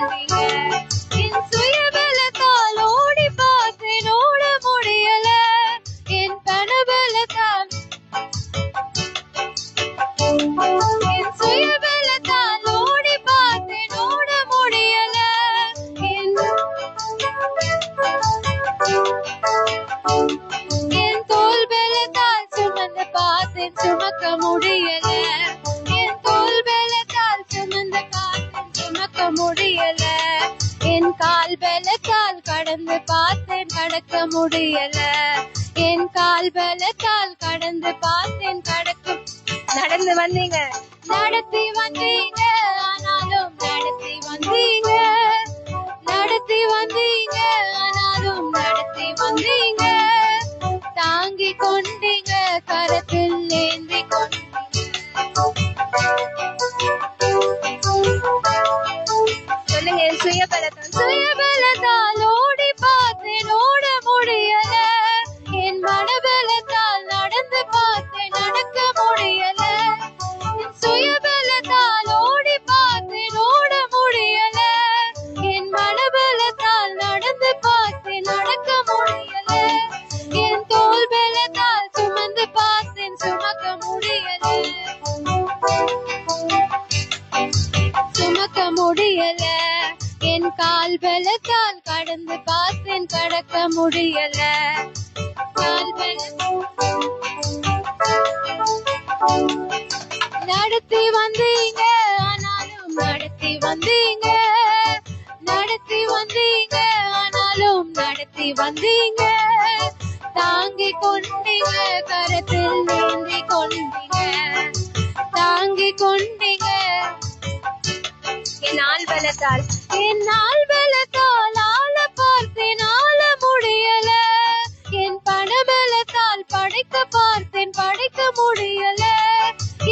கொண்டீங்க. என் சுயபலத்தால் ஓடி பார்த்தேன், ஓட முடியல. என் பணபலத்தால் என் சுயபலத்தால் ஓடி பார்த்தேன், ஓட முடியல. என் தோள் பலத்தால் சுமந்து பார்த்தேன், சுமக்க முடியல. என் தோள் பலத்தால் சுமந்து பார்த்தேன், சுமக்க முடியல. என் கால் பலத்தால் கடந்து பார்த்தேன், கடக்க முடியல. என் கால் பலத்தால் கடந்து பார்த்தேன், நடந்து வந்தீங்க, நடத்தி வந்தீங்க. ஆனாலும் நடத்தி வந்தீங்க, நடத்தி வந்தீங்க. ஆனாலும் நடத்தி வந்தீங்க. தாங்கி கொண்டீங்க, கரத்தில் ஏந்தி கொண்டீங்க. சொல்லுங்க. சுயபலத்தால் ஓடி பார்த்தேன், ஓட முடியல. என் மனபலத்தால் நடந்து பார்த்தேன், நடக்க முடியல. என் சுயபலத்தால் ஓடி பார்த்தேன், ஓட முடியல. என் மனபலத்தால் நடந்து பார்த்தேன், நடக்க முடியல. என் தோள் பலத்தால் சுமந்து பார்த்தேன், சுமக்க முடியல. சுமக்க முடியல. என் கால் பலத்தால் கடந்து பார்த்தேன், கடக்க முடியல. கால் நடத்தி வந்தீங்க, ஆனாலும் நடத்தி வந்தீங்க, நடத்தி வந்தீங்க. ஆனாலும் நடத்தி வந்தீங்க. தாங்கி கொண்டீங்க, கரத்தில் ஏந்தி கொண்டீங்க, தாங்கி கொண்டீங்க. என் ஆள் பலத்தால் ஆள பார்த்தேன், ஆள முடியல. என் பணபலத்தால் படைக்க பார்த்தேன், படைக்க முடியல.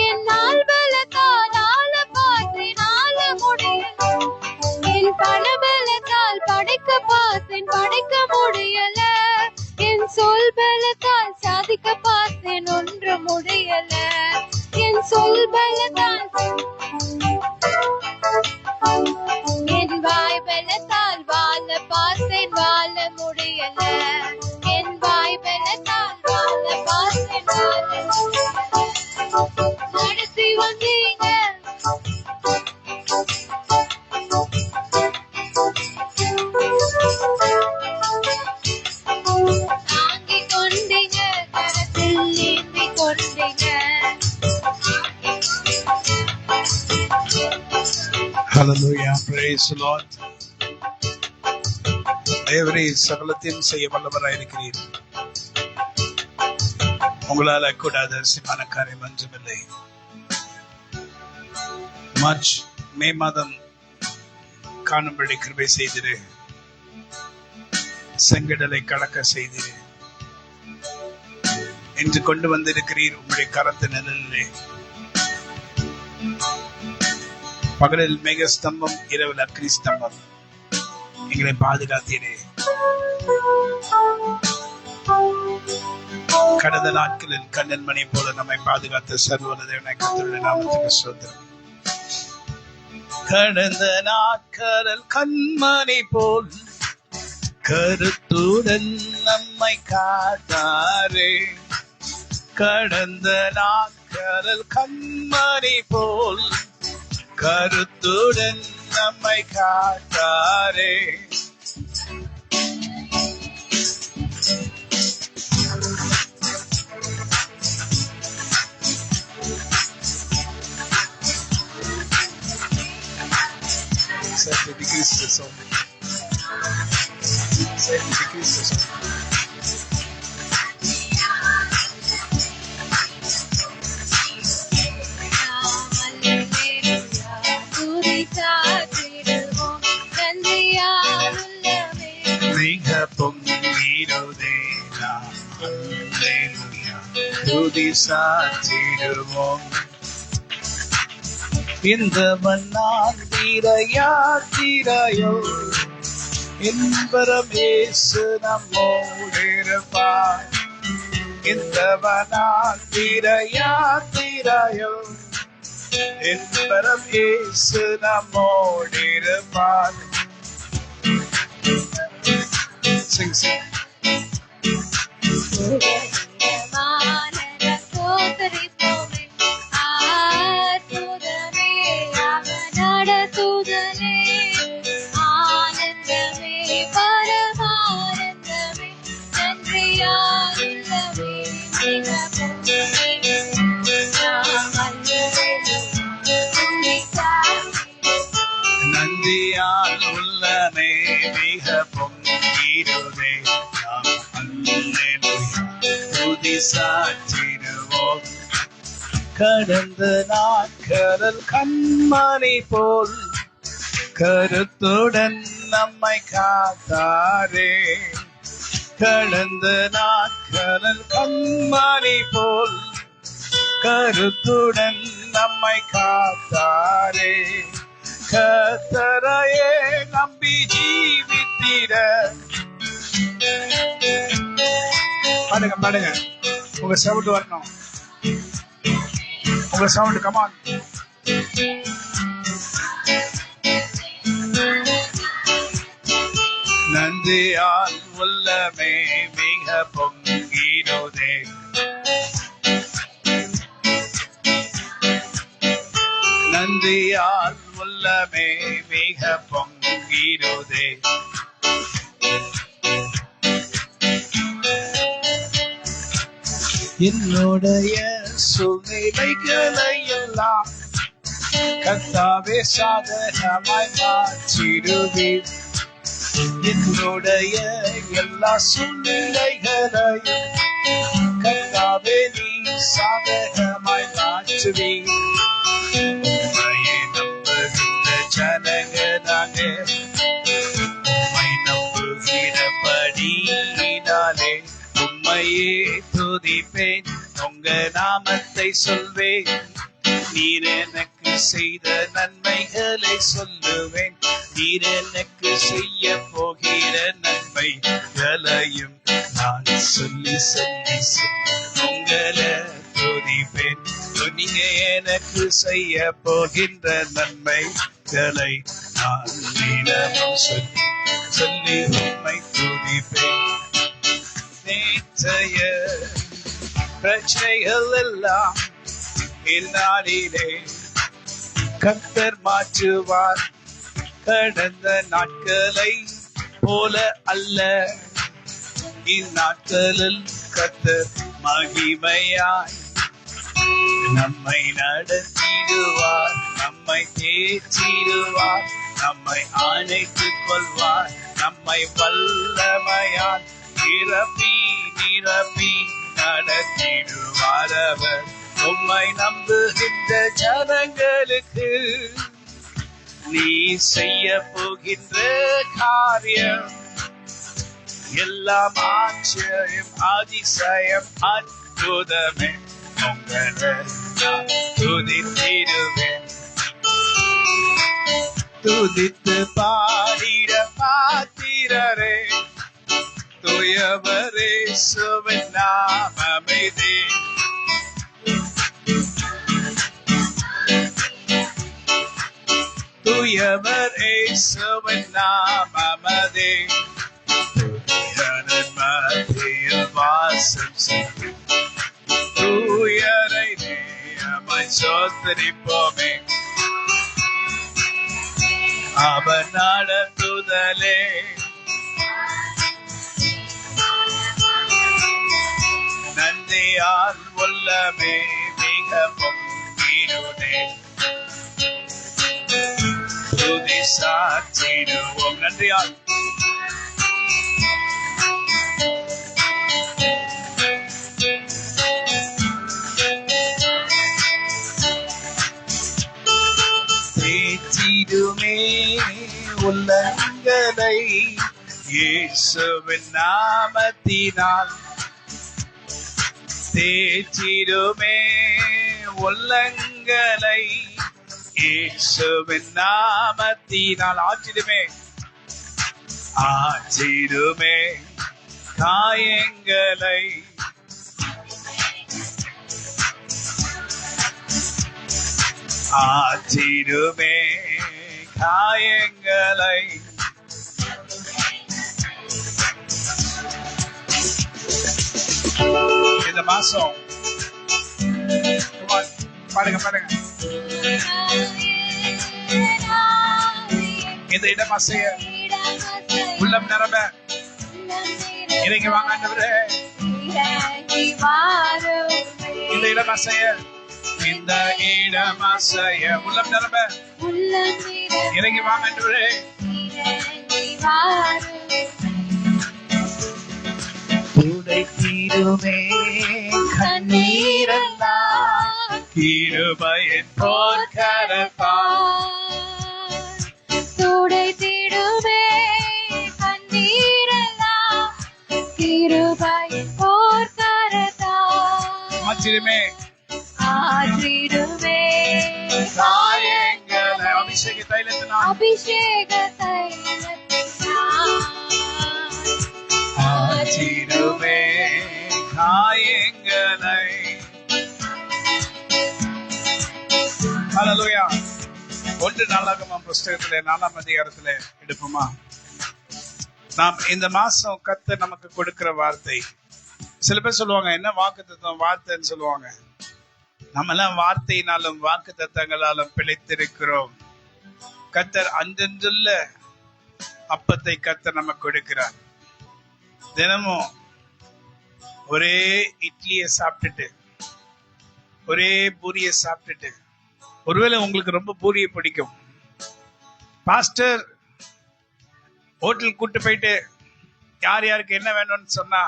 என் ஆள் பலத்தால் ஆள பார்த்தேன், ஆள முடியல. என் பணபலத்தால் படைக்க பார்த்தேன், படைக்க முடியல. என் சொல் பலத்தால் சாதிக்க பார்த்தேன், ஒன்று முடியல. என் சொல் பலத்தால் என் வாய் பலத்தால் வாழ பார்த்தேன், வாழ முடியல. என் வாய் பலத்தால் வாழ பார்த்தேன், வாழ முடியல. நடத்தி வந்தீங்க, தாங்கி கொண்டீங்க, கரத்தில் ஏந்தி கொண்டீங்க. Hallelujah, praise the Lord. தேவரே சகலத்தையும் செய்ய வல்லவராயிருக்கிறீர். உங்களால கூடாத சிமான காரியம் ஒன்றுமில்லை. மார்ச் மே மாதம் காணும்படி கிருபை செய்திரு. செங்கடலை கடக்க செய்திரு. இன்று கொண்டு வந்திருக்கிறீர் உங்களுடைய கரத்து நிழலிலே. பகலில் மேக ஸ்தம்பம், இரவில் அக்னி ஸ்தம்பம். எங்களை பாதுகாத்தீரே. கடந்த நாட்களில் கண்ணன் மணி போல நம்மை பாதுகாத்த சர்வதேவனை கர்த்தருடைய நாமத்துக்கு ஸ்தோத்திரம். கடந்த நாட்களில் கண்மணி போல் கருத்துடன் நம்மை காத்தாரே. கடந்த நாட்களில் கண்மணி போல் கருத்துடன் நம்மை காத்தாரே. சாத்திடுவோம். இந்த மன்னான் தீரையோ என்பரம் இயேசு நம்மோடிருப்பார். இந்த மன்னான் தீரையோ என்பரம் இயேசு நம்மோடிருப்பார். Sing, sing. ஸ்தோத்திரிப்போமே, அற்புதமே அவர் நடத்துதலே, ஆனந்தமே பரமானந்தமே, நன்றியால் உள்ளமே நன்றியால் உள்ளமே மிக பொங்கிடுதே. நாம் அல்லேலூயா துதி சாற்றிடுவோம். கடந்த நாட்களில் கண்மணி போல் கருத்துடன் நம்மை காத்தாரே. கடந்த நாட்களில் கண்மணி போல் கருத்துடன் நம்மை காத்தாரே. கர்த்தரையே நம்பி ஜீவித்திட. பாடுங்க பாடுங்க, உங்க சவுண்ட் வரணும், உங்க சவுண்ட் கமான். நந்தியால் உள்ளமே மிக பொங்கிடுதே. நந்தியால் உள்ளமே மிக பொங்கிடுதே. என்னுடைய சூழ்நிலைகளை எல்லாம் கர்த்தாவே சாதகமாய் மாற்றிடுவீர். என்னுடைய எல்லா சூழ்நிலைகளையும் கர்த்தாவே நீ சாதகமாய் மாற்றுவீர். உம்மையே நம்புகின்ற ஜனங்க நாங்க, உம்மை நம்புகிறபடியினாலே உம்மையே துதிப்பேன், உங்க நாமத்தை சொல்வேன். நீர் எனக்கு செய்த நன்மைகளை சொல்லுவேன், நீர் எனக்கு செய்ய போகிற நன்மைகளையும் நான் சொல்லி சொல்லி உங்களை துதிப்பேன். நீங்க எனக்கு செய்ய போகின்ற நன்மைகளை நான் தினமும் சொல்லி சொல்லி உம்மை துதிப்பேன். நேற்றைய பிரச்சனைகள் எல்லாம் இந்நாளிலே கர்த்தர் மாற்றுவார். கடந்த நாட்களை போல அல்ல, இந்நாட்களில் கர்த்தர் மகிமையாய் நம்மை நடத்திடுவார், நம்மை தேற்றிடுவார், நம்மை அணைத்துக் கொள்வார், நம்மை வல்லமையால் நிரப்பி நிரப்பி நடத்திடுவார் அவர். உம்மை நம்புகின்ற ஜனங்களுக்கு நீ செய்ய போகின்ற காரியம் எல்லாம் ஆச்சரியம், அதிசயம், அற்புதமே. உங்களை நான் துதித்திடுவேன். துதித்து பாடிட பாத்திரரே, தூயவரே சுவின் நாமமே. தூயவர் இயேசுவின் நாமமே. தூயரின் மத்தியில் வாசம் செய்யும் தூயரை நேயமாய் சோதரிப்போமே. அவர் நடத்துதலே நன்றியால் உள்ளமே மிக பொங்கிடுதே. துதி சாற்றிடுவோம் நன்றியால். தேற்றிடுமே உள்ளங்களை இயேசுவின் நாமத்தினால். தேற்றிடுமே உள்ளங்களை இயேசுவின் நாமத்தினால். ஆற்றிடுமே ஆற்றிடுமே காயங்களை. ஆற்றிடுமே காயங்களை. இந்த மாசம் பாருங்க பாருங்க, இந்த இடம் அசைய உள்ளம் நிரம்ப இறங்கி வாங்க ஆண்டவரே. இந்த இடம் அசைய, இந்த இடம் அசைய உள்ளம் நிரம்ப இறங்கி வாங்க ஆண்டவரே. துடைத்திடுமே கண்ணீரெல்லாம் கிருபையின் போர்க்கரத்தால். துடைத்திடுமே கண்ணீரெல்லாம் கிருபையின் போர்க்கரத்தால். ஆற்றிடுமே ஆற்றிடுமே காயங்களை. அபிஷேக தைலத்தினால், அபிஷேக தைலத்தினால் ஆற்றிடுமே காயங்களை. ஹல்லேலூயா. 1 நாளாகமம் புஸ்தகத்திலே 4ஆம் அதிகாரத்திலே எடுப்போமா? நாம் இந்த மாசம் கர்த்தர் நமக்கு கொடுக்கிற வார்த்தை. சில பேர் சொல்லுவாங்க, என்ன வாக்குத்தத்தம் வார்த்தைன்னு சொல்லுவாங்க. நம்ம எல்லாம் வார்த்தையினாலும் வாக்கு தத்தங்களாலும் பிழைத்திருக்கிறோம். கர்த்தர் அன்றன்றுள்ள அப்பத்தை கர்த்தர் நமக்கு கொடுக்கிறார். தினமும் ஒரே இட்லியை சாப்பிட்டுட்டு, ஒரே பூரியை சாப்பிட்டுட்டு, ஒருவேளை உங்களுக்கு ரொம்ப பூரியை பிடிக்கும், பாஸ்டர் ஹோட்டல் கூட்டு போயிட்டு யார் யாருக்கு என்ன வேணும்னு சொன்னா,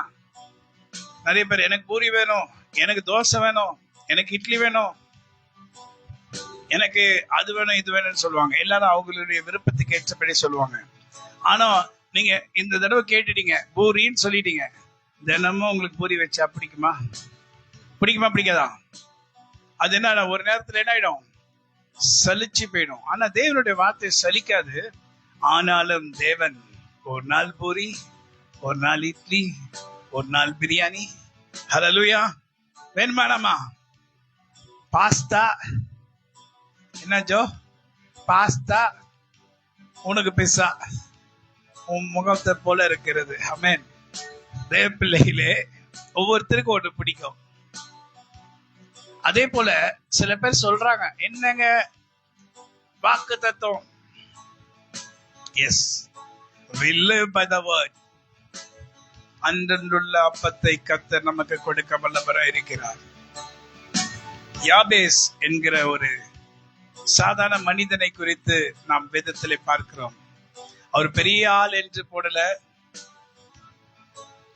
நிறைய பேர் எனக்கு பூரி வேணும், எனக்கு தோசை வேணும், எனக்கு இட்லி வேணும், எனக்கு அது வேணும் இது வேணும்னு சொல்லுவாங்க. எல்லாரும் அவங்களுடைய விருப்பத்துக்கு ஏற்றபடி சொல்லுவாங்க. ஆனா நீங்க இந்த தடவை கேட்டுட்டீங்க, பூரின்னு சொல்லிட்டீங்க. தினமும் உங்களுக்கு பூரி வச்சா பிடிக்குமா? பிடிக்குமா பிடிக்காதா? அது என்ன, ஒரு நேரத்துல என்ன ஆயிடும், சலிச்சு போயிடும். ஆனா தேவனுடைய வார்த்தை சலிக்காது. ஆனாலும் தேவன் ஒரு நாள் பூரி, ஒரு நாள் இட்லி, ஒரு நாள் பிரியாணி. ஹல்லேலூயா. வேணுமானாமா பாஸ்தா, என்ன ஜோ பாஸ்தா, உனக்கு பிஸ்ஸா, உன் முகத்தை போல இருக்கிறது. ஆமென். தேவ பிள்ளைகளே, ஒவ்வொருத்தருக்கும் ஒன்று பிடிக்கும். அதே போல சில பேர் சொல்றாங்க, என்னங்க வாக்கு தத்துவம்? Yes, we live by the word. அன்றன்றுள்ள அப்பத்தை கர்த்தர் நமக்கு கொடுக்க வல்லவராய் இருக்கிறார். யாபேஸ் என்கிற ஒரு சாதாரண மனிதனை குறித்து நாம் வேதத்திலே பார்க்கிறோம். அவர் பெரிய ஆள் என்று போடல,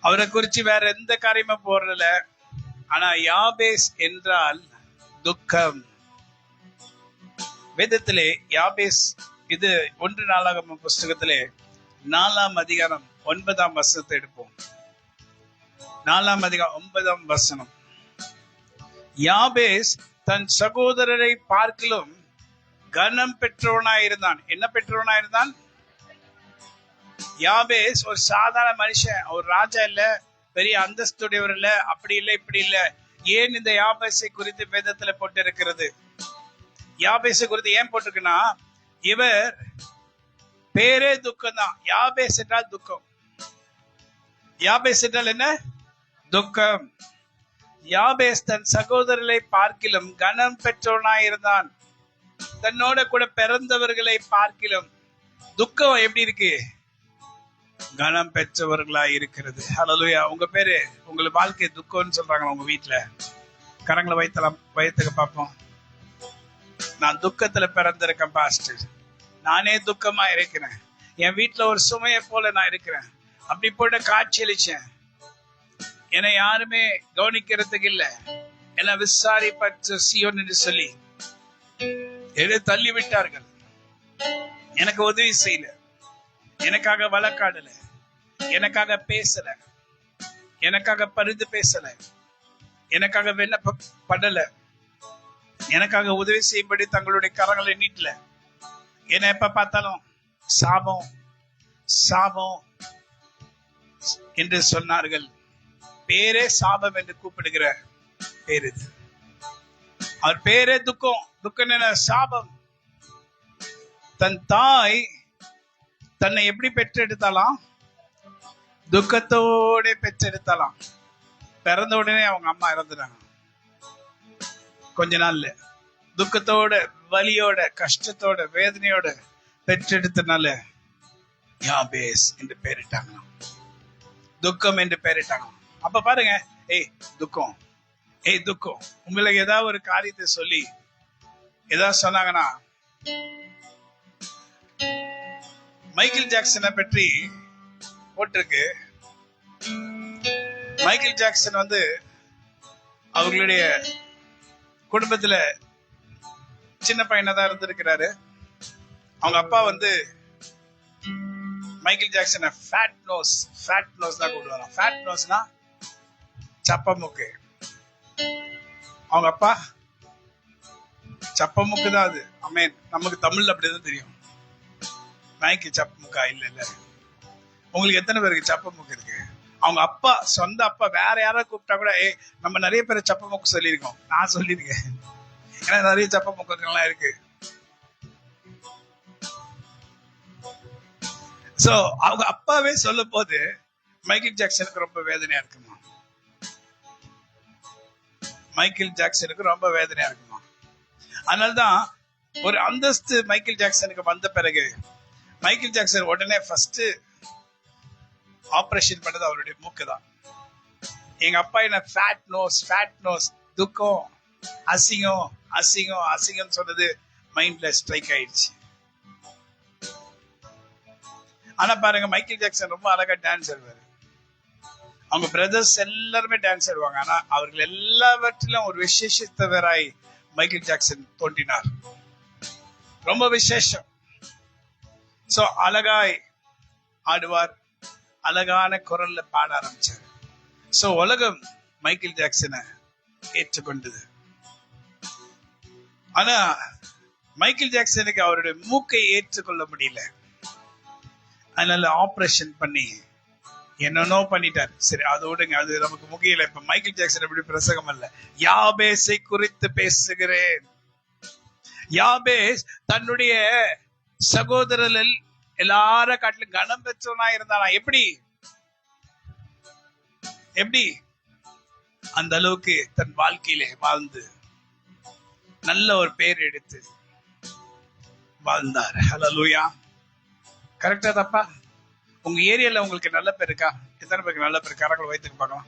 அவரை குறிச்சு வேற எந்த காரியமும் போடல. ஆனா யாபேஸ் என்றால் துக்கம். வேதத்திலே யாபேஸ், இது 1 நாளாகமம் புஸ்தகத்திலே 4ஆம் அதிகாரம் 9ஆம் வசனத்தை எடுப்போம். 4ஆம் அதிகாரம் 9ஆம் வசனம். யாபேஸ் தன் சகோதரரை பார்க்கிலும் கனம் பெற்றவனாயிருந்தான். என்ன பெற்றவனாயிருந்தான்? யாபேஸ் ஒரு சாதாரண மனுஷன், ஒரு ராஜா இல்ல, பெரிய அந்தஸ்துடையவர் இல்ல, அப்படி இல்ல இப்படி இல்ல. ஏன் இந்த யாபேஸை குறித்து வேதத்துல போட்டு இருக்கிறது? யாபேஸை குறித்து ஏன் போட்டிருக்குன்னா, இவர் பேரே துக்கம் தான். யாபேஸ் என்றால் துக்கம். யாபேஸ் என்றால் என்ன? துக்கம். யாபேஸ் தன் சகோதரர்களை பார்க்கிலும் கனம் பெற்றவனாயிருந்தான். தன்னோட கூட பிறந்தவர்களை பார்க்கிலும் துக்கம் எப்படி இருக்கு? கனம் பெற்றவர்களாய் இருக்கிறது. ஹல்லேலூயா. உங்க பேரு, உங்க வாழ்க்கை துக்கம்னு சொல்றாங்க உங்க வீட்டுல. கரங்களை வைத்துக்க பார்ப்போம். நான் துக்கத்துல பிறந்திருக்கேன் பாஸ்டர், நானே துக்கமா இருக்கிறேன், என் வீட்டுல ஒரு சுமையை போல நான் இருக்கிறேன், அப்படி போட்டு காட்சி அளிச்சேன், என்னை யாருமே கவனிக்கிறதுக்கு இல்ல, என்ன விசாரிப்பற்ற சீயோன் என்று சொல்லி என்னை தள்ளி விட்டார்கள், எனக்கு உதவி செய்யல, எனக்காக வழக்காடல, எனக்காக பேசல, எனக்காக பரிந்து பேசல, எனக்காக விண்ணப்பப்படல, எனக்காக உதவி செய்யும்படி தங்களுடைய கரங்களை நீட்டல. என்ன எப்ப பார்த்தாலும் சாபம் சாபம் என்று சொன்னார்கள். பேரே சாபம் என்று கூப்பிடுகிற பேர் இது. அவர் பேரே துக்கம். துக்கம் என்ன? சாபம். தன் தாய் தன்னை எப்படி பெற்றெடுத்தாலாம்? துக்கத்தோட பெற்றெடுத்தாலாம். பிறந்த உடனே அவங்க அம்மா இறந்துட்டாங்க. கொஞ்ச நாள்ல துக்கத்தோட, வலியோட, கஷ்டத்தோட, வேதனையோட பெற்றெடுத்தனால யாபேஸ் என்று பெயரிட்டாங்க. துக்கம் என்று பெயரிட்டாங்க. அப்ப பாருங்க, ஏய் துக்கம், ஏய் துக்கம். உங்களுக்கு ஏதாவது ஒரு காரியத்தை சொல்லி ஏதாவது சொன்னாங்கன்னா, மைக்கேல் ஜாக்சனை பற்றி போட்டிருக்கு. மைக்கேல் ஜாக்சன் அவர்களுடைய குடும்பத்துல சின்ன பையனாதான் இருந்திருக்கிறாரு. அவங்க அப்பா மைக்கேல் ஜாக்சனை ஃபேட் நோஸ் தான் கூப்பிடுவாங்க. ஃபேட் நோஸ்னா சப்பமுக்கு. அவங்க அப்பா சப்பமுக்கு தான் அது. அமேன். நமக்கு தமிழ்ல அப்படிதான் தெரியும். நாய்க்கு சப்பமுக்கா? இல்ல. உங்களுக்கு எத்தனை பேருக்கு சப்பமுக்கு இருக்கு? அவங்க அப்பா, சொந்த அப்பா வேற யாராவது கூப்பிட்டா கூட, நம்ம நிறைய பேர் சப்பமுக்கு சொல்லியிருக்கோம். நான் சொல்லியிருக்கேன். ஏன்னா நிறைய சப்பமுக்கெல்லாம் இருக்கு. சோ அவங்க அப்பாவே சொல்லும் போது மைக்கேல் ஜாக்சனுக்கு ரொம்ப வேதனையா இருக்குமா? மைக்கேல் ஜாக்சனுக்கு ரொம்ப வேதனையா இருக்குமா? அதனால்தான் ஒரு அந்தஸ்து மைக்கேல் ஜாக்சனுக்கு வந்த பிறகு மைக்கேல் ஜாக்சன் உடனே ஃபர்ஸ்ட் ஆபரேஷன் பண்ணது அவருடைய மூக்கு தான். எங்க அப்பா என்ன ஃபேட் நோஸ், துக்கம், அசிங்கம் சொன்னது மைண்ட்ல ஸ்ட்ரைக் ஆயிடுச்சு. ஆனா பாருங்க, மைக்கேல் ஜாக்சன் ரொம்ப அழகா டான்ஸ் ஆடுவாரு. அவங்க பிரதர்ஸ் எல்லாருமே டான்ஸ் ஆடுவாங்க. ஆனா அவர்கள் எல்லாவற்றிலும் ஒரு விசேஷத்தவராய் மைக்கேல் ஜாக்சன் தோன்றினார். ரொம்ப விசேஷம். சோ அழகாய் ஆடுவார், அழகான குரல்ல பாட ஆரம்பிச்சார். சோ உலகம் மைக்கேல் ஜாக்சனை ஏற்றுக்கொண்டது. ஆனா மைக்கேல் ஜாக்சனுக்கு அவருடைய மூக்கை ஏற்றுக்கொள்ள முடியல. அதனால ஆபரேஷன் பண்ணி என்னன்னோ பண்ணிட்டார். சரி, அதோடுங்க, அது நமக்கு முக்கியம். இப்ப மைக்கேல் ஜாக்சன் எப்படி பிரசங்கம் அல்ல, யாபேஸை குறித்து பேசுகிறேன். யாபேஸ் தன்னுடைய சகோதரர்கள் எல்லார காட்டிலும் கனம் பெற்றவனா இருந்தானா? எப்படி அந்த அளவுக்கு தன் வாழ்க்கையிலே வாழ்ந்து நல்ல ஒரு பேர் எடுத்து வாழ்ந்தார். ஹல்லேலூயா. கரெக்டா தப்பா? உங்க ஏரியால உங்களுக்கு நல்ல பேர் இருக்கா? எத்தனை பேருக்கு நல்ல பேர்? கரங்களை வைத்துக்கு பார்க்கலாம்.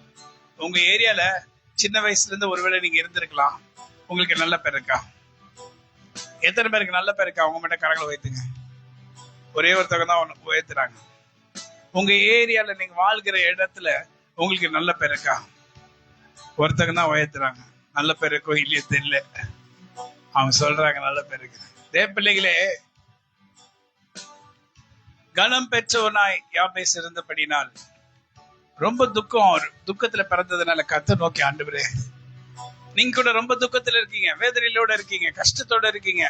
உங்க ஏரியால சின்ன வயசுல இருந்து ஒருவேளை நீங்க இருந்திருக்கலாம். உங்களுக்கு நல்ல பேர் இருக்கா? எத்தனை பேருக்கு நல்ல பேர் இருக்கா? அவங்க மட்டும் கரங்களை வைத்துங்க. ஒரே ஒருத்தவங்க தான் உயர்த்துறாங்க. உங்க ஏரியால நீங்க வாழ்கிற இடத்துல உங்களுக்கு நல்ல பேர் இருக்கா? ஒருத்தங்க தான் உயர்த்துறாங்க. நல்ல பேர் இருக்கோ இல்லையே தெரியல. அவங்க சொல்றாங்க நல்ல பேர் இருக்கு. தேவ பிள்ளைகளே, கனம் பெற்றவனாய் யாபேஸ் இருந்தபடினால் ரொம்ப துக்கத்துல பிறந்ததுனால கர்த்தர் நோக்கி, ஆண்டவரே நீங்க கூட ரொம்ப துக்கத்துல இருக்கீங்க, வேதனையோட இருக்கீங்க, கஷ்டத்தோட இருக்கீங்க,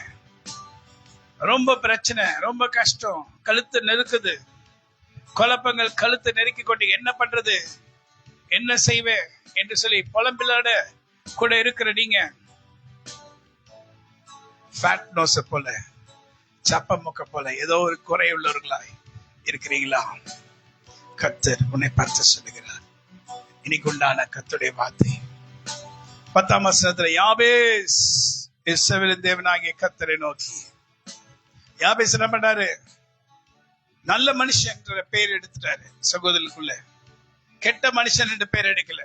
ரொம்ப பிரச்சனை, ரொம்ப கஷ்டம், கழுத்து நெருக்குது, குழப்பங்கள் கழுத்து நெருக்கி கொண்டு என்ன பண்றது, என்ன செய்வேன் என்று சொல்லி புலம்பிலோட கூட இருக்கிற நீங்க ஃபேட் நோஸ் போல, சப்ப முக்க போல ஏதோ ஒரு குறை உள்ளவர்களாய் இருக்கிறீங்களா? கர்த்தர் உன்னை பார்த்து சொல்லுகிறார். இன்னைக்கு உண்டான கர்த்தருடைய வார்த்தை 10ஆம் வசனத்துல, யாபேஸ் இஸ்ரவேலின் தேவனாகிய கர்த்தரை நோக்கி. யாபேஸ் என்ன பண்ணாரு? நல்ல மனுஷன் என்ற பேர் எடுத்துட்டாரு. சகோதரர்களுக்குள்ள கெட்ட மனுஷன் என்ற பேர் எடுக்கல.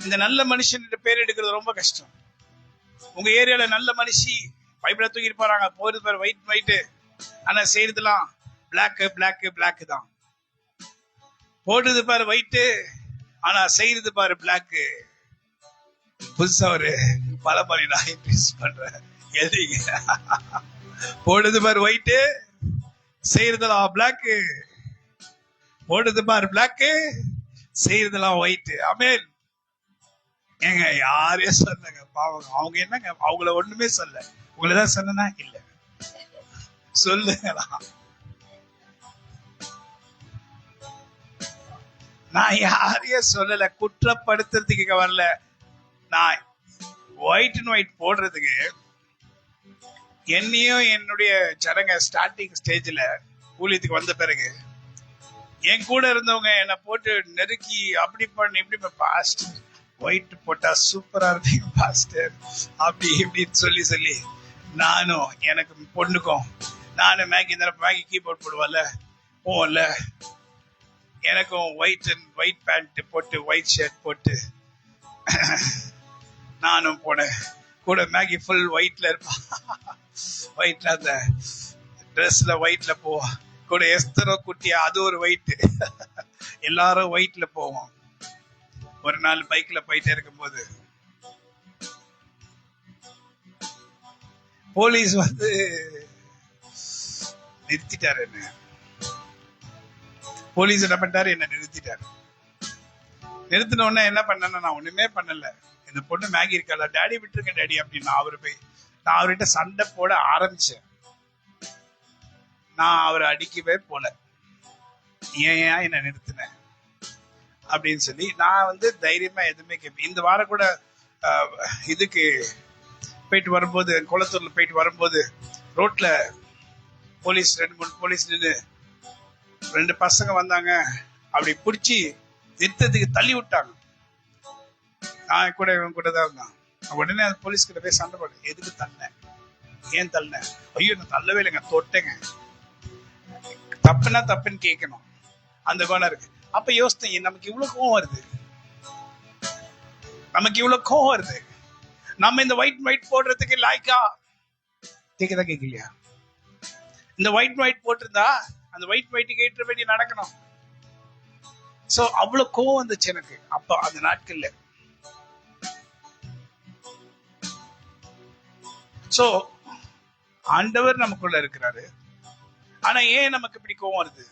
இந்த நல்ல மனுஷன் என்ற பேர் எடுக்கிறது ரொம்ப கஷ்டம். உங்க ஏரியால நல்ல மனுஷி பைபிள தூக்கிட்டு போறாங்க, போறது பேர் ஒயிட், ஆனா செய்யறதுலாம் பிளாக் தான். போடுறது பாரு ஒயிட், ஆனா செய்யறது பாரு பிளாக். புதுசா ஒரு பழமொழி நான் இன்ட்ரடியூஸ் பண்றேன், எழுதிங்க. போடுறது பாரு ஒயிட், செய்யறதெல்லாம் பிளாக். போடுறது பாரு பிளாக், செய்யறதெல்லாம் ஒயிட். ஆமென். ஏங்க யாரே சொன்னங்க பாவம், அவங்க என்னங்க, அவங்கள ஒண்ணுமே சொல்ல, உங்களதான் சொன்னா இல்ல சொல்லுங்களா? நான் யாரையும் சொல்லல, குற்றப்படுத்துறதுக்கு வரல. நான் ஒயிட் அண்ட் ஒயிட் போடுறதுக்கு என்னையும் என்னுடைய ஜனங்க ஸ்டார்டிங் ஸ்டேஜ்ல ஊழியத்துக்கு வந்த பிறகு என் கூட இருந்தவங்க என்னை போட்டு நெருக்கி அப்படி பண்ணி இப்படி பாஸ்டர் ஒயிட் போட்டா சூப்பரா இருப்பீங்க பாஸ்டர் அப்படி இப்படின்னு சொல்லி சொல்லி நானும் எனக்கு பொண்ணுக்கும் நானும் மேகி கீபோர்ட் போடுவால போவோம்ல எனக்கும் ஒயிட் பேண்ட் போட்டு ஒயிட் ஷர்ட் போட்டு நானும் போனேன் கூட மேகி ஃபுல் ஒயிட்ல இருப்பா ஒயிட்ல அந்த ட்ரெஸ்ல ஒயிட்ல போவோம் கூட எஸ்தரோ குட்டியா அது ஒரு ஒயிட் எல்லாரும் ஒயிட்ல போவோம். ஒரு நாள் பைக்ல போயிட்டே இருக்கும்போது போலீஸ் வந்து நிறுத்திட்டாரு. என்ன போலீஸ் என்ன பண்ணிட்டாரு, என்ன நிறுத்திட்டாரு. நிறுத்தின உடனே என்ன பண்ணேன்னா நான் ஒண்ணுமே பண்ணல. இந்த பொண்ணு மேகி இருக்கல டேடி விட்டுருங்க டேடி அப்படின்னு நான் அவர்கிட்ட சண்டை போட ஆரம்பிச்சேன். நான் அவரை அடிக்கவே போல. ஏன் என்ன நிறுத்தினேன் அப்படின்னு சொல்லி நான் வந்து தைரியமா எதுவுமே கேட்பேன். இந்த வாரம் கூட இதுக்கு போயிட்டு வரும்போது குளத்தூர்ல போயிட்டு வரும்போது ரோட்ல போலீஸ் 2-3 போலீஸ் நின்று 2 பசங்க வந்தாங்க. அப்படி பிடிச்சி நிறுத்தத்துக்கு தள்ளி விட்டாங்க. நான் கூட இவன் கூட தான் இருந்தான். உடனே அந்த போலீஸ் கிட்ட போய் சண்டை போட்டேன். எதுக்கு தள்ளேன், ஏன் தள்ளேன்? ஐயோ நான் தள்ளவே இல்லைங்க, தொட்டேங்க. தப்புன்னா தப்புன்னு கேட்கணும், அந்த கோணம் இருக்கு. அப்ப யோசித்தேன், நமக்கு இவ்வளவு கோவம் வருது, நம்ம இந்த ஒயிட் போடுறதுக்கு லாய்க்கா? கேக்குதா கேட்கலையா? இந்த ஒயிட் போட்டிருந்தா அந்த ஒயிட் கேட்ட வேண்டி நடக்கணும். சோ அவ்வளவு கோவம் வந்துச்சு எனக்கு அப்ப அந்த நாட்கள்ல. சோ ஆண்டவர் நமக்குள்ள இருக்கிறாரு. ஆனா ஏன் நமக்கு இப்படி கோவம் வருது?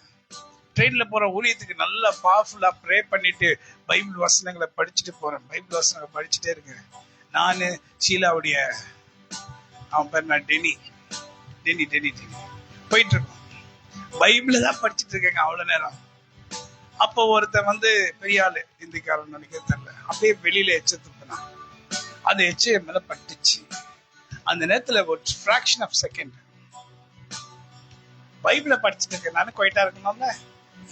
ட்ரெயின்ல போற ஊழியத்துக்கு நல்லா பவர்ஃபுல்லா ப்ரே பண்ணிட்டு பைபிள் வசனங்களை படிச்சுட்டு போறேன். பைபிள் வசனங்களை படிச்சுட்டே இருக்கேன். நானு ஷீலாவுடைய அவன் பேர் நான் டெனி போயிட்டு இருக்கோம். பைபிள தான் படிச்சுட்டு இருக்கேங்க அவ்வளவு நேரம். அப்போ ஒருத்தன் வந்து பெரிய ஆளு, இந்திக்காரன் நினைக்க தெரியல, அப்படியே வெளியில எச்ச துப்புனா. அது எச்ச மேல பட்டுச்சு. அந்த நேரத்துல ஒரு ஃபிராக்ஷன் ஆஃப் செகண்ட் பைபிள படிச்சுட்டு இருக்கேன். நானும் குவைட்டா இருக்கணும்ல,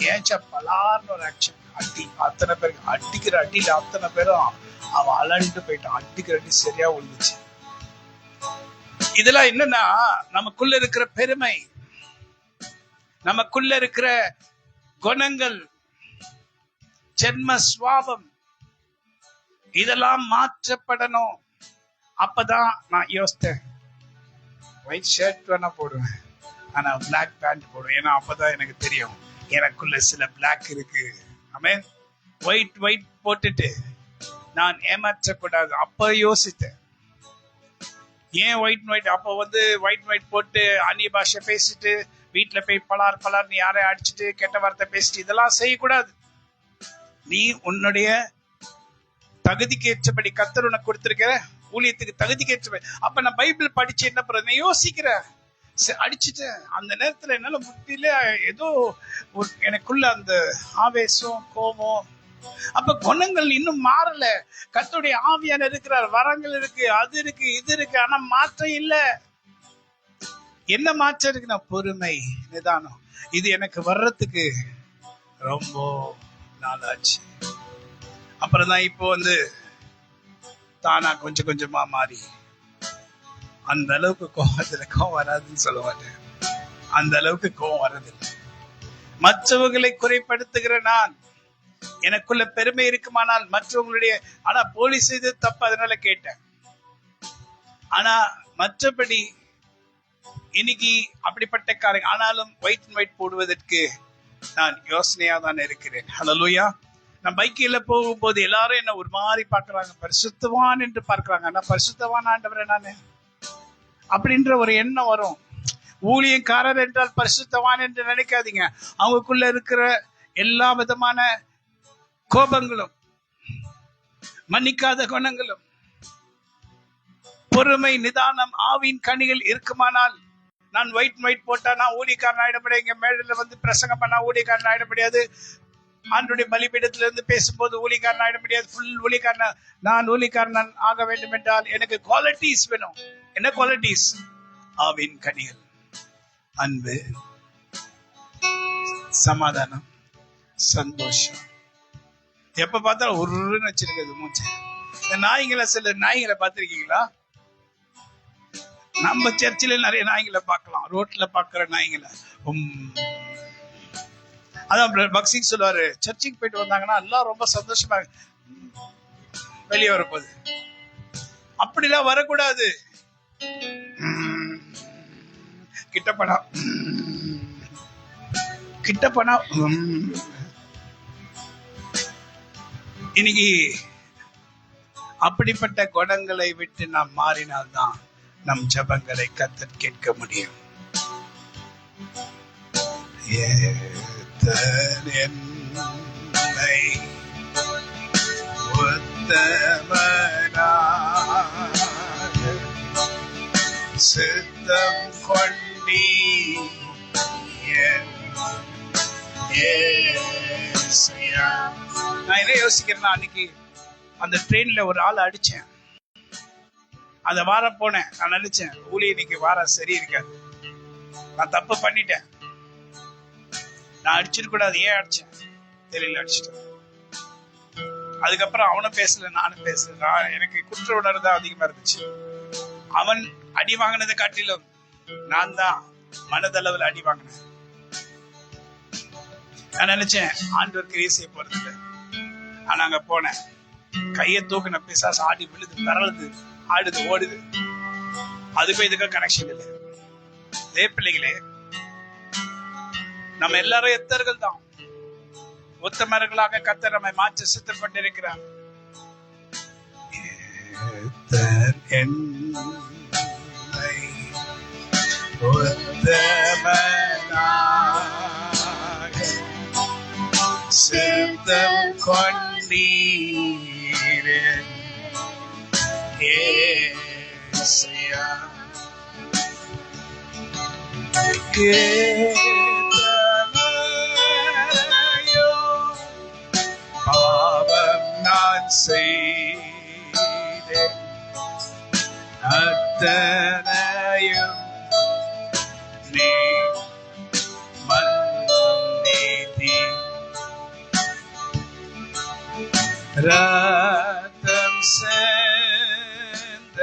ஏன்ச்சா பலார்னு ஒரு ஆக்ஷன். அடி, அத்தனை பேருக்கு அடிக்கிற அடியில அத்தனை பேரும் அவன் அலண்டு போயிட்டான். அடிக்கிற அடி சரியா விழுந்துச்சு. இதெல்லாம் என்னன்னா நமக்குள்ள இருக்கிற பெருமை, நமக்குள்ள இருக்கிற குணங்கள், ஜென்ம சுவாபம், இதெல்லாம் மாற்றப்படணும். அப்பதான் நான் யோசித்தேன், ஒயிட் ஷர்ட் வேணா போடுவேன், ஆனா பிளாக் பேண்ட் போடுவேன். ஏன்னா அப்பதான் எனக்கு தெரியும் எனக்குள்ள சில பிளாக் இருக்கு. ஆமென். ஒயிட் போட்டுட்டு நான் ஏமாற்றக்கூடாது. அப்ப யோசித்தேன், ஏன் ஒயிட் அப்ப வந்து ஒயிட் போட்டு அந்நிய பாஷை பேசிட்டு வீட்டுல போய் பலார்னு யாரை அடிச்சுட்டு கெட்ட வார்த்தை பேசிட்டு இதெல்லாம் செய்யக்கூடாது. நீ உன்னுடைய தகுதிக்கு ஏற்றபடி கர்த்தர் உனக்கு கொடுத்திருக்கிற ஊழியத்துக்கு தகுதிக்கு ஏற்றபடி. அப்ப நான் பைபிள் படிச்சு என்ன பண்ண யோசிக்கிறேன். அடிச்சுட்டேன். அந்த நேரத்துல என்னால முட்டில ஏதோ எனக்குள்ள அந்த ஆவேசம், கோபம். அப்ப குணங்கள் இன்னும் மாறல. கர்த்தருடைய ஆவியான இருக்கிறார், வரங்கள் இருக்கு, அது இருக்கு, இது இருக்கு, ஆனா மாற்றம் இல்ல. என்ன மாற்றம் இருக்குன்னா பொறுமை, நிதானம். இது எனக்கு வர்றதுக்கு ரொம்ப நாளாச்சு. அப்புறம் தான் இப்போ வந்து தானா கொஞ்சமா மாறி அந்த அளவுக்கு கோவம் வராதுன்னு சொல்ல மாட்டேன். அந்த அளவுக்கு கோவம் வர்றதில்லை. மற்றவர்களை குறைப்படுத்துகிற நான், எனக்குள்ள பெருமை இருக்குமானால் மற்றவங்களுடைய, ஆனா போலீஸ் இது தப்பு அதனால கேட்டேன். ஆனா மற்றபடி இன்னைக்கு அப்படிப்பட்ட காரியம். ஆனாலும் ஒயிட் போடுவதற்கு நான் யோசனையா தான் இருக்கிறேன். ஹல்லேலூயா. நான் பைக்கில போகும்போது எல்லாரும் என்ன ஒரு மாதிரி பார்க்கறாங்க, பரிசுத்தவான் என்று பார்க்கறாங்க. நான் பரிசுத்தவான் ஆண்டவரே நானு அப்படின்ற ஒரு எண்ணம் வரும். ஊழியக்காரர் என்றால் பரிசுத்தவான் என்று நினைக்காதீங்க. அவங்களுக்குள்ள இருக்கிற எல்லா விதமான கோபங்களும், மன்னிக்காத குணங்களும், பொறுமை, நிதானம், ஆவின் கனிகள் இருக்குமானால், நான் ஒயிட் போட்டா நான் ஊழியக்காரன் ஆயிட முடியாது. இங்க மேடையில வந்து பிரசங்கம் பண்ணா ஊழியக்காரன் ஆயிட முடியாது. ஆண்டுடைய பலிபீடத்துல இருந்து பேசும்போது ஊழிக்காரன் ஆயிட முடியாது. ஃபுல் ஊழிக்காரன் நான் ஊழிக்காரன் ஆக வேண்டும் என்றால் எனக்கு குவாலிட்டிஸ் வேணும். என்ன குவாலிட்டிஸ்? ஆவின் கனிகள், அன்பு, சமாதானம், சந்தோஷம். எப்ப பார்த்தாலும் ஒருன்னு வச்சிருக்கிறது மூச்சு. நாய்களை, சில நாய்களை பார்த்திருக்கீங்களா? நம்ம சர்ச்சில் நிறைய நாய்களை பார்க்கலாம், ரோட்ல பாக்குற நாய்களை. அதான் பக்சிங் சொல்லுவாரு, சர்ச்சுக்கு போயிட்டு வந்தாங்கன்னா எல்லாம் ரொம்ப சந்தோஷமா வெளியே வரப்போகுது. அப்படிலாம் வரக்கூடாது. கிட்ட போனா இன்னைக்கு அப்படிப்பட்ட குணங்களை விட்டு நாம் மாறினால்தான் நம் ஜபங்களை கர்த்தர் கேட்க முடியும். என்னை உத்தமனாக சித்தம் கொண்டீ. நான் என்ன யோசிக்கிறேன்னா, அன்னைக்கு அந்த ட்ரெயின்ல ஒரு ஆள் அடிச்சேன். அந்த வாரம் போனேன். நான் நினைச்சேன் ஊழி இன்னைக்கு வாரம் சரி இருக்காது, நான் தப்பு பண்ணிட்டேன், நான் அடிச்சிருக்க கூடாது. ஏன் அடிச்சேன் தெரியல, அடிச்சிட்டேன். அதுக்கப்புறம் அவனும் பேசல, நானும் பேசல. எனக்கு குற்ற உணர்வு தான் அதிகமா இருந்துச்சு. அவன் அடி வாங்கினதை காட்டிலும் நான் தான் மனதளவில் அடி வாங்கினேன். நான் நினைச்சேன் ஆண்டவர் கிரியை செய்ய போறது இல்லை. ஆனா அங்க போனேன், கையை தூக்கின பிசாசு ஆடி விழுது, பரளுது, ஆடுது, ஓடுது. அதுக்கும் இதுக்கும் கனெக்ஷன் இல்லை. இதே பிள்ளைகளே, நம்ம எல்லாரும் எத்தர்கள் தான். உத்தமர்களாக கர்த்தர் நம்மை மாற்ற சித்தம் கொண்டிருக்கிறார். சித்தம் கொண்டீரே ஏசையா. கேதனையோ பாவம் நான் செய்தேன், அத்தனையும் நீ மன்னித்தீ. ரத்தம் சேர்ந்த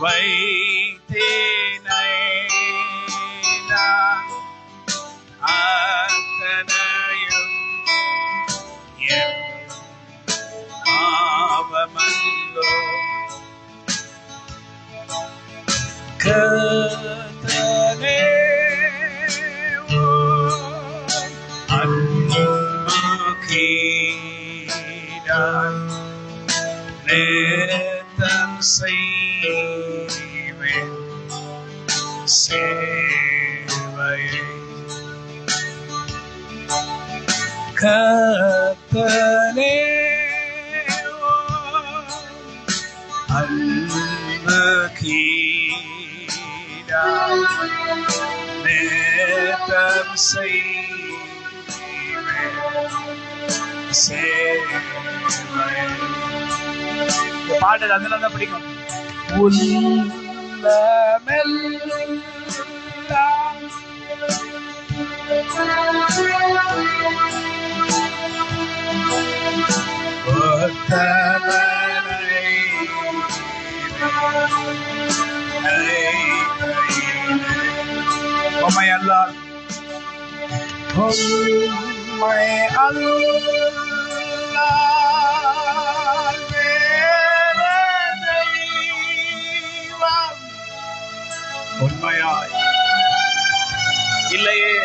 வைத்தேனை நான் அத்தனையும் என் பாவமல்லோ. கர்த்தரே நேத்தம் செய்வேன் சேவையை. கர்த்தரே அன்பு கீடாய் நேத்தம் செய்வேன் சேவையை. பாடல் அதனால தான் பிடிக்கும். உள்ளமெல்லாம் உம்மை அல்லால் உம்மை அல்லால் வேறு தெய்வம் உண்மையாய் இல்லையே.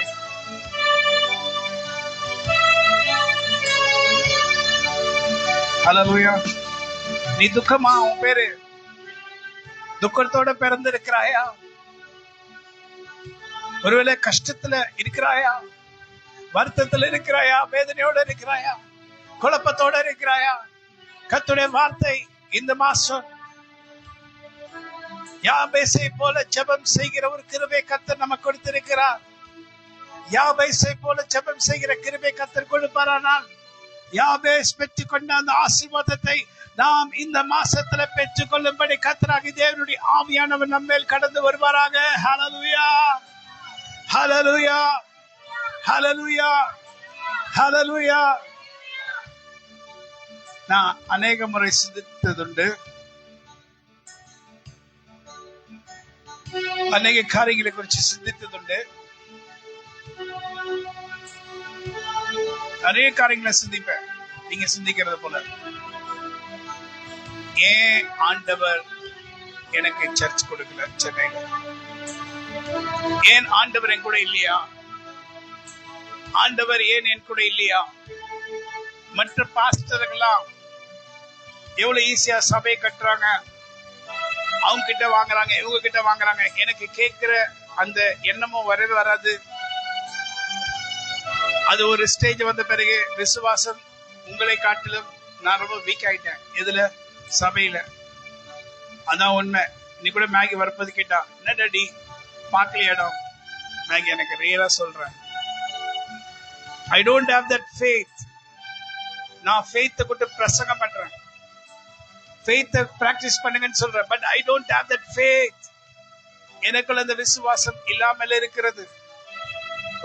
ஹல்லேலூயா. நீ துக்கமா? உன் பேரு துக்கத்தோட பிறந்திருக்கிறாயா? ஒருவேளை கஷ்டத்துல இருக்கிறாயா? வருத்தத்துல இருக்கிறாயா? வேதனையோட இருக்கிறாயா? குழப்பத்தோட இருக்கிறாயா? கர்த்தருடைய வார்த்தை இந்த மாசம் யாபேசை போல ஜெபம் செய்கிற ஒரு கிருபை கர்த்தர் நமக்கு கொடுத்திருக்கிறார். யாபேசை போல ஜெபம் செய்கிற கிருபை கர்த்தர் கொடுப்பாரானால் யாபேஸ் பெற்றுக்கொண்ட அந்த ஆசீர்வாதத்தை நாம் இந்த மாசத்துல பெற்றுக் கொள்ளும்படி கர்த்தராகிய தேவனுடைய ஆவியானவர் நம்ம மேல் கடந்து வருவாராக. ஹல்லேலூயா, ஹல்லேலூயா, ஹல்லேலூயா, ஹல்லேலூயா. நான் அநேக முறை சிந்தித்ததுண்டு, அநேக காரியங்களை குறித்து சிந்தித்ததுண்டு, நிறைய காரியங்களை சிந்திப்பேன் நீங்க சிந்திக்கிறது போல. ஏன் ஆண்டவர் எனக்கு சர்ச் கொடுக்கல சென்னையில? ஏன் ஆண்டவர் என் கூட இல்லையா? ஆண்டவர் ஏன் என் கூட இல்லையா? மற்ற பாஸ்டர்கள்லாம் எவ்வளவு ஈஸியா சபையை கட்டுறாங்க, அவங்க கிட்ட வாங்குறாங்க, இவங்க கிட்ட வாங்குறாங்க. எனக்கு கேட்கிற அந்த எண்ணமும் வரவே வராது. அது ஒரு ஸ்டேஜ் வந்த பிறகு விசுவாசம் உங்களை காட்டிலும் நான் ரொம்ப வீக் ஆயிட்டேன். இதுல சபையில அதான் உண்மை. நீ கூட மேகி வரப்பது கேட்டா, என்ன டாடி பார்க்கல இடம்? மேகி எனக்கு ரியலா சொல்றேன், I don't have that faith. நான் ஃபெய்த்தை கொண்டு பிரசங்கம் பண்றேன், ஃபெய்த்தை பிராக்டிஸ் பண்ணுங்கன்னு சொல்றேன், but I don't have that faith. எனக்குள்ள அந்த விசுவாசம் இல்லாமல் இருக்கிறது.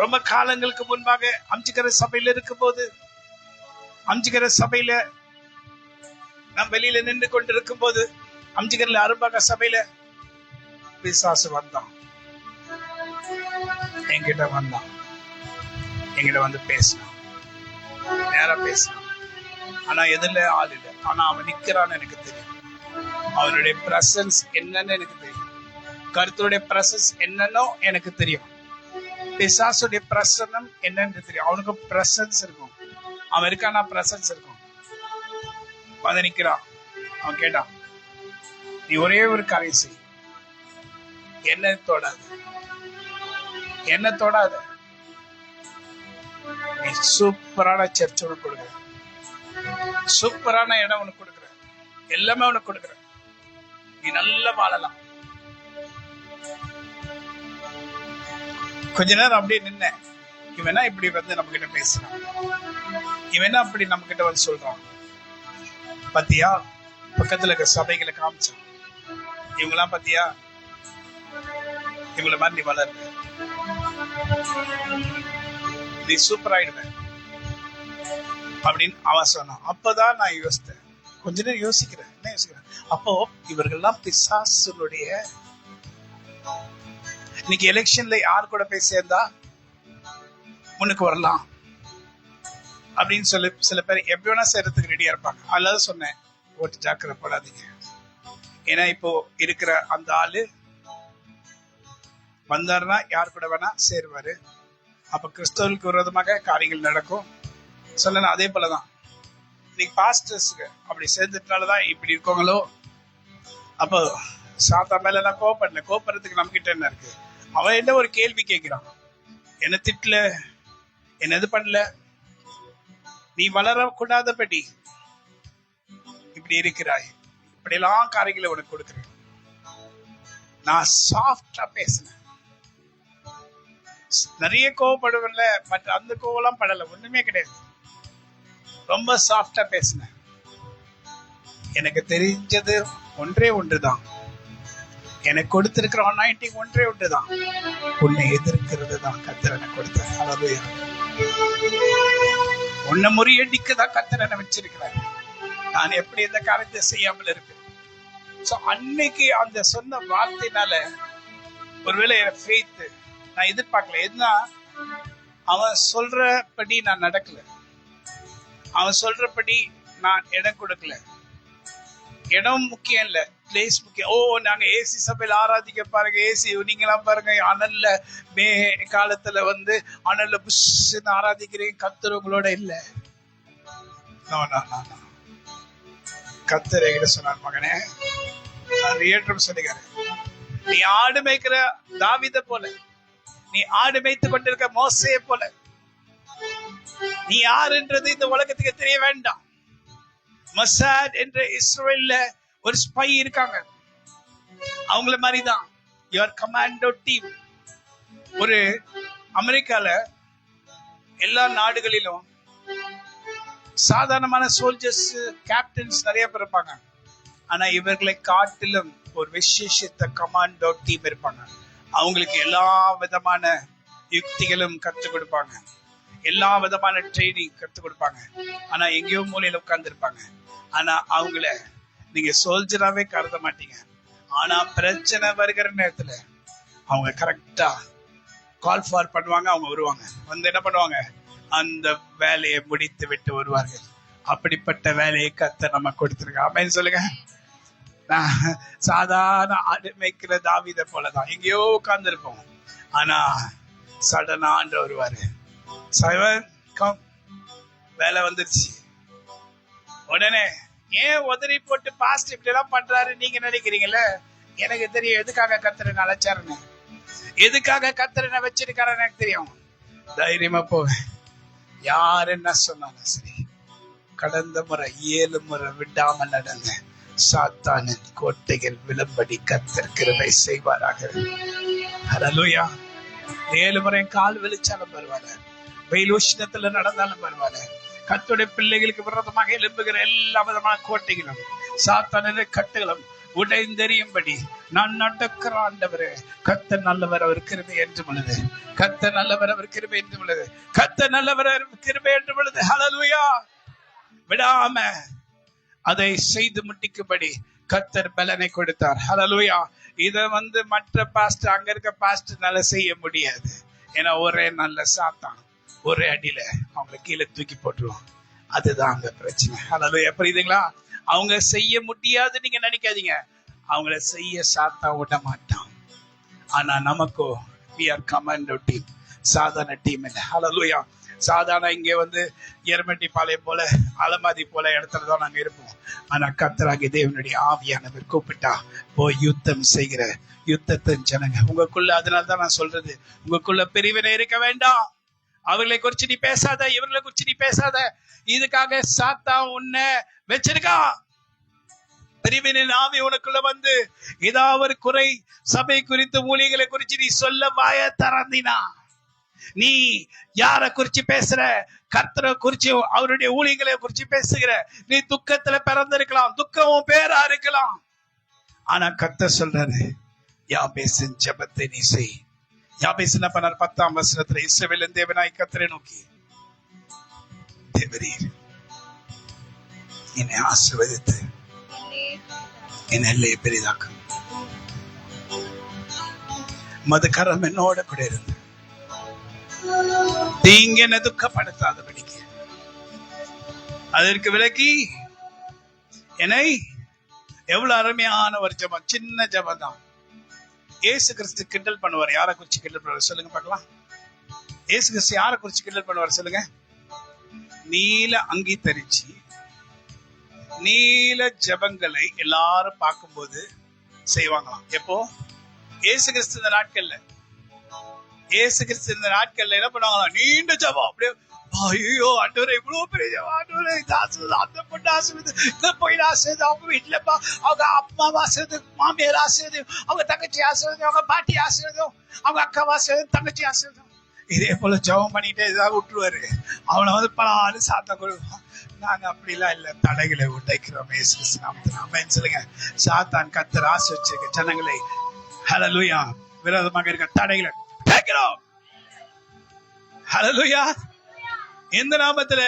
ரொம்ப காலங்களுக்கு முன்பாக அம்ஜிகர சபையில இருக்கும் போது, அம்ஜிகர சபையில நான் வெளியில நின்று கொண்டிருக்கும் போது, அம்ஜிகர்ல அரும்பாக சபையில பிசாசு வந்தான், என்கிட்ட வந்தான், என்கிட்ட வந்து பேசினான், நேரா பேசினான். ஆனா எதிரில ஆள் இல்லை, ஆனா அவன் நிக்கிறான்னு எனக்கு தெரியும். அவனுடைய பிரசன்ஸ் என்னன்னு எனக்கு தெரியும், கர்த்தருடைய பிரசன்ஸ் என்னன்னோ எனக்கு தெரியும், பிசாசுடைய பிரசன்னம் என்னன்னு தெரியும். அவனுக்கு பிரசன்ஸ் இருக்கும், அவன் இருக்கானா பிரசன்ஸ் இருக்கும். வந்து நிக்கிறான், அவன் கேட்டான், நீ ஒரே ஒரு காரியம் செய், என்ன தொடாது, என்ன தொடாது. நீ சூப்பரான சர்ச் உனக்கு கொடுக்குற, சூப்பரான இடம் உனக்கு கொடுக்குற, எல்லாமே உனக்கு கொடுக்குற, நீ நல்லா வாழலாம். கொஞ்ச நேரம் அப்படியே நின்ன, இவனா இப்படி வந்து நம்ம கிட்ட பேசுறான், இவனா அப்படி நம்ம கிட்ட வந்து சொல்றான். பத்தியா பக்கத்துல இருக்க சபைகளை காமிச்சான், இவங்கெல்லாம் பத்தியா, இவங்கள மாதிரி நீ வளர்ற, நீ சூப்பர் ஆயிடுவேன் அப்படின்னு அவன் சொன்னான். அப்பதான் நான் யோசித்தேன், கொஞ்ச நேரம் யோசிக்கிறேன், என்ன யோசிக்கிறேன், அப்போ இவர்கள்லாம் பிசாசுடைய. இன்னைக்கு எலெக்ஷன்ல யார் கூட போய் சேர்ந்தா முன்னுக்கு வரலாம் அப்படின்னு சொல்லி சில பேர் எப்படி வேணா சேர்றதுக்கு ரெடியா இருப்பாங்க. அல்லாத சொன்னேன், ஓட்டு ஜாக்கிரதை போடாதீங்க. ஏன்னா இப்போ இருக்கிற அந்த ஆளு வந்தாருன்னா யார் கூட வேணா சேருவாரு, அப்ப கிறிஸ்தவர்களுக்கு விரோதமாக காரியங்கள் நடக்கும். சொன்ன அதே போலதான் இன்னைக்கு பாஸ்டர்ஸுக்கு அப்படி சேர்ந்துட்டனாலதான் இப்படி இருக்கவங்களோ. அப்போ சாத்தா மேல நான் கோபப்படல, கோபப்படுறதுக்கு நம்ம கிட்ட என்ன இருக்கு? அவன் என்ன ஒரு கேள்வி கேட்கிறான், என்ன திட்டல, என்ன இது பண்ணல, நீ வளரக்கூடாதபடி இப்படி இருக்கிறாய், இப்படி எல்லாம் காரியங்களை உனக்கு கொடுக்கிறேன். நான் சாஃப்டா பேசினேன், நிறைய கோவப்படுவல, மற்ற அந்த கோவெல்லாம் படல, ஒண்ணுமே கிடையாது. ரொம்ப சாஃப்டா பேசினேன். எனக்கு தெரிஞ்சது ஒன்றே ஒன்றுதான், எனக்கு கொடுத்திருக்கிற அனாயிண்டிங் ஒன்றே ஒன்றுதான், உன்னை எதிர்க்கிறது தான் கர்த்தர் எனக்கு கொடுத்தார். ஹல்லேலூயா. உன்னை முறியடிக்கதான் கர்த்தர் என்னை வச்சிருக்கிறார். நான் எப்படி இந்த காரியத்தை செய்யாமல் இருப்பேன்? அன்னைக்கு அந்த சொன்ன வார்த்தையினால ஒருவேளை என் ஃபெய்த் நான் எதிர்பார்க்கல. எதுனா அவன் சொல்றபடி நான் நடக்கல, அவன் சொல்றபடி நான் இடம் கொடுக்கல. இடம் முக்கியம் இல்ல, பிளேஸ் முக்கியம். ஓ, நாங்க ஏசி சபையில ஆராதிக்க பாருங்க, ஏசி நீங்களாம் பாருங்க, அனல்ல மே காலத்துல வந்து அனல்ல புஷ் ஆராதிக்கிறீங்க, கர்த்தர் உங்களோட இல்ல. கர்த்தர் என்கிட்ட சொன்னார், மகனே நான் ஏற்றம் சொல்லுகிறேன், நீ ஆடு மேய்க்கிற தாவீத போல, நீ ஆடு மேய்த்து கொண்டிருக்க மோசேயை போல, நீ யாருன்றது இந்த உலகத்துக்கு தெரிய வேண்டாம். மொசாட் என்ற இஸ்ரேல்ல ஒரு ஸ்பை இருக்காங்க, அவங்கள மாதிரிதான் யுவர் கமாண்டோ டீம். ஒரு அமெரிக்கால எல்லா நாடுகளிலும் சாதாரணமான சோல்ஜர்ஸ், கேப்டன்ஸ் நிறைய பேர் இருப்பாங்க. ஆனா இவர்களை காட்டிலும் ஒரு விசேஷித்த கமாண்டோ டீம் இருப்பாங்க. அவங்களுக்கு எல்லா விதமான யுக்திகளும் கற்றுக் கொடுப்பாங்க, எல்லா விதமான ட்ரைனிங் கற்றுக் கொடுப்பாங்க. ஆனா எங்கேயோ மூலையில உட்கார்ந்து இருப்பாங்க. ஆனா அவங்கள நீங்க சோல்ஜராவே கருத மாட்டீங்க. ஆனா பிரச்சனை வருகிற நேரத்துல அவங்க கரெக்டா கால் ஃபார் பண்ணுவாங்க. அவங்க வருவாங்க, வந்து என்ன பண்ணுவாங்க, அந்த வேலையை முடித்து விட்டு வருவார்கள். அப்படிப்பட்ட வேலையை கர்த்தர் நம்ம கொடுத்திருக்க. ஆமென் சொல்லுங்க. சாதாரண ஆடு மேய்க்கிற தாவீதை போலதான் எங்கேயோ உட்கார்ந்து இருப்போம். ஆனா சடனா ஆண்டவர் வருவாரு. வேலை வந்துருச்சு உடனே ஏன் உதறி போட்டு பாஸ்ட் இப்படி எல்லாம் பண்றாரு நீங்க நினைக்கிறீங்கல்ல? எனக்கு தெரியும் எதுக்காக கர்த்தர் என்ன அழைச்சாருன்னு, எதுக்காக கர்த்தர் என்ன வச்சிருக்காரு எனக்கு தெரியும். தைரியமா போவேன். யார் என்ன சொன்னாலும் சரி. கடந்த முறை 7 முறை விடாம நடந்த சாத்தானின் கோட்டைகள் விளம்படி கர்த்தர் கிருபை செய்வாராக. ஹல்லேலூயா. 7 முறை கால் வெளிச்சாலும் பரவாயில்ல, வெயில் உஷ்ணத்துல நடந்தாலும் பரவாயில்ல, கர்த்தருடைய பிள்ளைகளுக்கு விரோதமாக எழும்புகிற எல்லா விதமான கோட்டைகளும் சாத்தானின் கட்டுகளும் உடைந்தெறியும்படி நான் நடக்கிற ஆண்டவரே. கர்த்தர் நல்லவர், அவர் கிருபை என்று உள்ளது. கர்த்தர் நல்லவர், அவர் கிருபை என்று உள்ளது. கர்த்தர் நல்லவர், அவர் கிருபை என்று உள்ளது. ஹல்லேலூயா. விடாம அதை செய்து முட்டிக்கும்படி கர்த்தர் பலனை கொடுத்தார். ஹல்லேலூயா. இத மற்ற பாஸ்டர், அங்க இருக்க பாஸ்டர்னால செய்ய முடியாது. ஏன்னா ஒரே நல்ல சாத்தான் ஒரே அடியில அவங்களை கீழே தூக்கி போட்டுருவோம். அதுதான் அங்க பிரச்சனை. ஹல்லேலூயா. புரியுதுங்களா? அவங்க செய்ய முடியாது நீங்க நினைக்காதீங்க, அவங்கள செய்ய சாத்தான் விட மாட்டான். ஆனா நமக்கோ we are commando team, சாதாரண டீம் இல்லை. ஹல்லேலூயா. சாதாரண இங்க எரமட்டி பாளையம் போல அலமாதி போல இடத்துலதான் நாங்க இருப்போம். ஆனா கர்த்தராகிய தேவனுடைய ஆவியானவர் கூப்பிட்டா போய் யுத்தம் செய்கிற யுத்தத்தின் ஜனங்க உங்களுக்குள்ள. அதனாலதான் நான் சொல்றது, உங்களுக்குள்ள பிரிவினை இருக்க வேண்டாம். அவர்களை குறிச்சு நீ பேசாத, இவர்களை குறிச்சு நீ பேசாத. இதுக்காக சாத்தான் உன்னை வச்சிருக்கா. பிரிவினின் ஆவி உனக்குள்ள ஏதாவது குறை, சபை குறித்து, ஊழியர்களை குறிச்சு நீ சொல்ல வாய திறந்தினா, நீ யார குறிச்சு பேசுற? கர்த்தரை குறிச்சு, அவருடைய ஊழியர்களை குறிச்சு பேசுகிற. நீ துக்கத்துல பிறந்திருக்கலாம், துக்கம் பேரா இருக்கலாம். ஆனா கர்த்தர் சொல்றாரு, யாபேசின் ஜெபத்தை நீ செய். யாபேஸ் என்ன பண்ணார்? 10ஆம் வசனத்துல இஸ்ரவேலின் தேவனாய் கர்த்தரை நோக்கி, தேவரீர் என்னை ஆசீர்வதித்து என் எல்லையை பெரிதாக்கும். மதுக்கரம் என்னோட கூட இருந்து தீங்கு என்ன துக்கப்படுத்தாதபடிக்கு அதற்கு விலக்கி என்னை. எவ்வளவு அருமையான ஒரு ஜெபம், சின்ன ஜெபம் தான். ஏசு கிறிஸ்து கிண்டல் பண்ணுவார். யாரை குறிச்சு கிண்டல் பண்ணுவார் சொல்லுங்க பார்க்கலாம். ஏசு கிறிஸ்து யாரை குறிச்சு கிண்டல் பண்ணுவார் சொல்லுங்க? நீல அங்கி தரிச்சு நீல ஜெபங்களை எல்லாரும் பார்க்கும்போது செய்வாங்களாம். எப்போ? ஏசு கிறிஸ்து இந்த நாட்கள்ல என்ன பண்ணுவாங்களா? நீண்ட ஜெபம். அப்படியே ஐயோ ஆண்டவரே, இவ்வளவு பெரிய ஜெபம், ஆண்டவரே அந்த பொண்ணு ஆசீர்வதி, இந்த பொண்ணு ஆசீர்வதி, அவங்க வீட்டுலப்பா அவங்க அம்மாவை ஆசீர்வதி, மாமியார் ஆசீர்வதி, அவங்க தங்கச்சி ஆசீர்வதி, அவங்க பாட்டி ஆசீர்வதம், அவங்க அக்காவை ஆசீர்வதி, தங்கச்சி ஆசீர்வதம். இதே போல ஜெபம் பண்ணிட்டே ஏதாவது விட்டுருவாரு. அவனை பல ஆளு சாத்த கொடுப்பான். நாங்க அப்படிலாம் இல்ல, தடைகளை உடைக்கிறோம் இயேசு கிறிஸ்து நாமத்தில். ஆமென் சொல்லுங்க. சாத்தான் கர்த்தர் ஆசீர்வதிச்சிருக்க ஜனங்களை, ஹல்லேலூயா, விரோதமாக இருக்க தடைகளை உடைக்கிறோம். ஹல்லேலூயா. இந்த நாமத்துல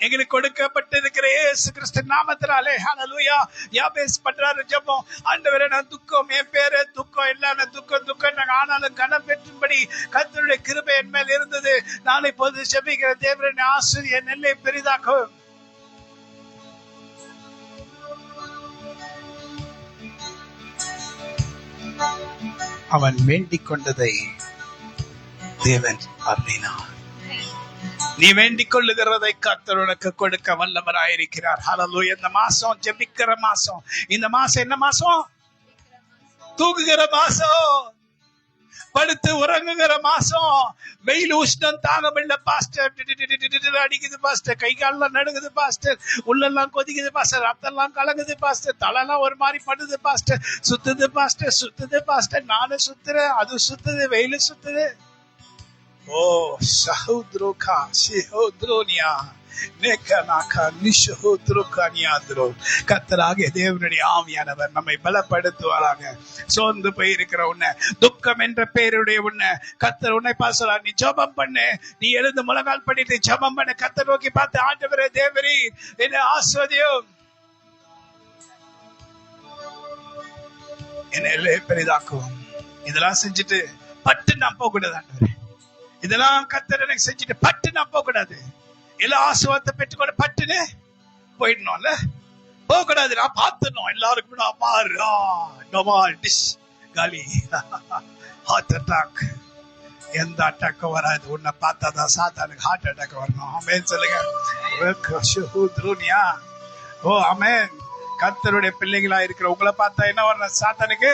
எங்களுக்கு கொடுக்கப்பட்டிருக்கிற இயேசு கிறிஸ்து நாமத்தினாலே, ஹல்லேலூயா. யாபேஸ் பண்றாரு ஜெபம். ஆண்டவரே, நான் துக்கம், என் பேரு துக்கம் இல்ல, நான் துக்கம் நாங்க ஆனாலும் கனம் பெற்றும்படி கர்த்தருடைய கிருபை என் மேல் இருந்தது. நான் இப்போது ஜெபிக்கிற தேவரே, ஆசீர்வதி, என் எல்லையை பெரிதாக்கும். அவன் வேண்டிக் கொண்டதை தேவன் அருளினார். நீ வேண்டிக் கொள்ளுகிறதை கர்த்தர் உனக்கு கொடுக்க வல்லவராயிருக்கிறார். ஹல்லேலூயா. இந்த மாசம் ஜெபிக்கிற மாசம். இந்த மாசம் என்ன மாசம்? தூங்குகிற மாசம், படுத்து உறங்குகிற மாசம். வெயில் உஷ்ணம் தாங்கமில்ல பாஸ்டர், அடிக்குது பாஸ்டர், கை காலெல்லாம் நடுங்குது பாஸ்டர், உள்ளெல்லாம் கொதிக்குது பாஸ்டர், ரத்தெல்லாம் கலங்குது பாஸ்டர், தலைலாம் ஒரு மாதிரி படுது பாஸ்டர், சுத்துது பாஸ்டர், நானும் சுத்துறேன், அது சுத்துது, வெயிலு சுத்துது. ஓ சஹோத்ரோகா சிஹோத்ரோனியா கர்த்தராகிய தேவனுடைய ஆவியானவர் நம்மை பலப்படுத்துவாராக. சோர்ந்து போயிருக்கிற உன்னை, துக்கம் என்ற பெயருடைய உன்னை கர்த்தர் உன்னை பாசலா, நீ ஜெபம் பண்ணு, நீ எழுந்து முழங்கால் பண்ணிட்டு ஜெபம் பண்ணு. கர்த்தர் நோக்கி பார்த்து, ஆண்டவரே தேவரே என்னை ஆசீர்வதியும், என்னை பெரிதாக்கும். இதெல்லாம் செஞ்சுட்டு பட்டு நான் போக கூடாது ஆண்டவரே, இதெல்லாம் கர்த்தர் எனக்கு செஞ்சுட்டு பட்டு நான் போக கூடாது, எல்லா ஆசீர்வாதத்தை பெற்றுக்கொண்டு பட்டுன்னு போயிடணும்ல, போக கூடாது. நான் பார்த்துடணும் எல்லாருக்கும், நான் பாரு டிஷ் காலி ஹார்ட் அட்டாக். எந்த அட்டாக்கும் வராது, உன்னை பார்த்தாதான் சாத்தானுக்கு ஹார்ட் அட்டாக் வரணும். ஆமென் சொல்லுங்க. ஓ ஆமென். கர்த்தருடைய பிள்ளைகளா இருக்கிற உங்களை பார்த்தா என்ன வரணும் சாத்தானுக்கு?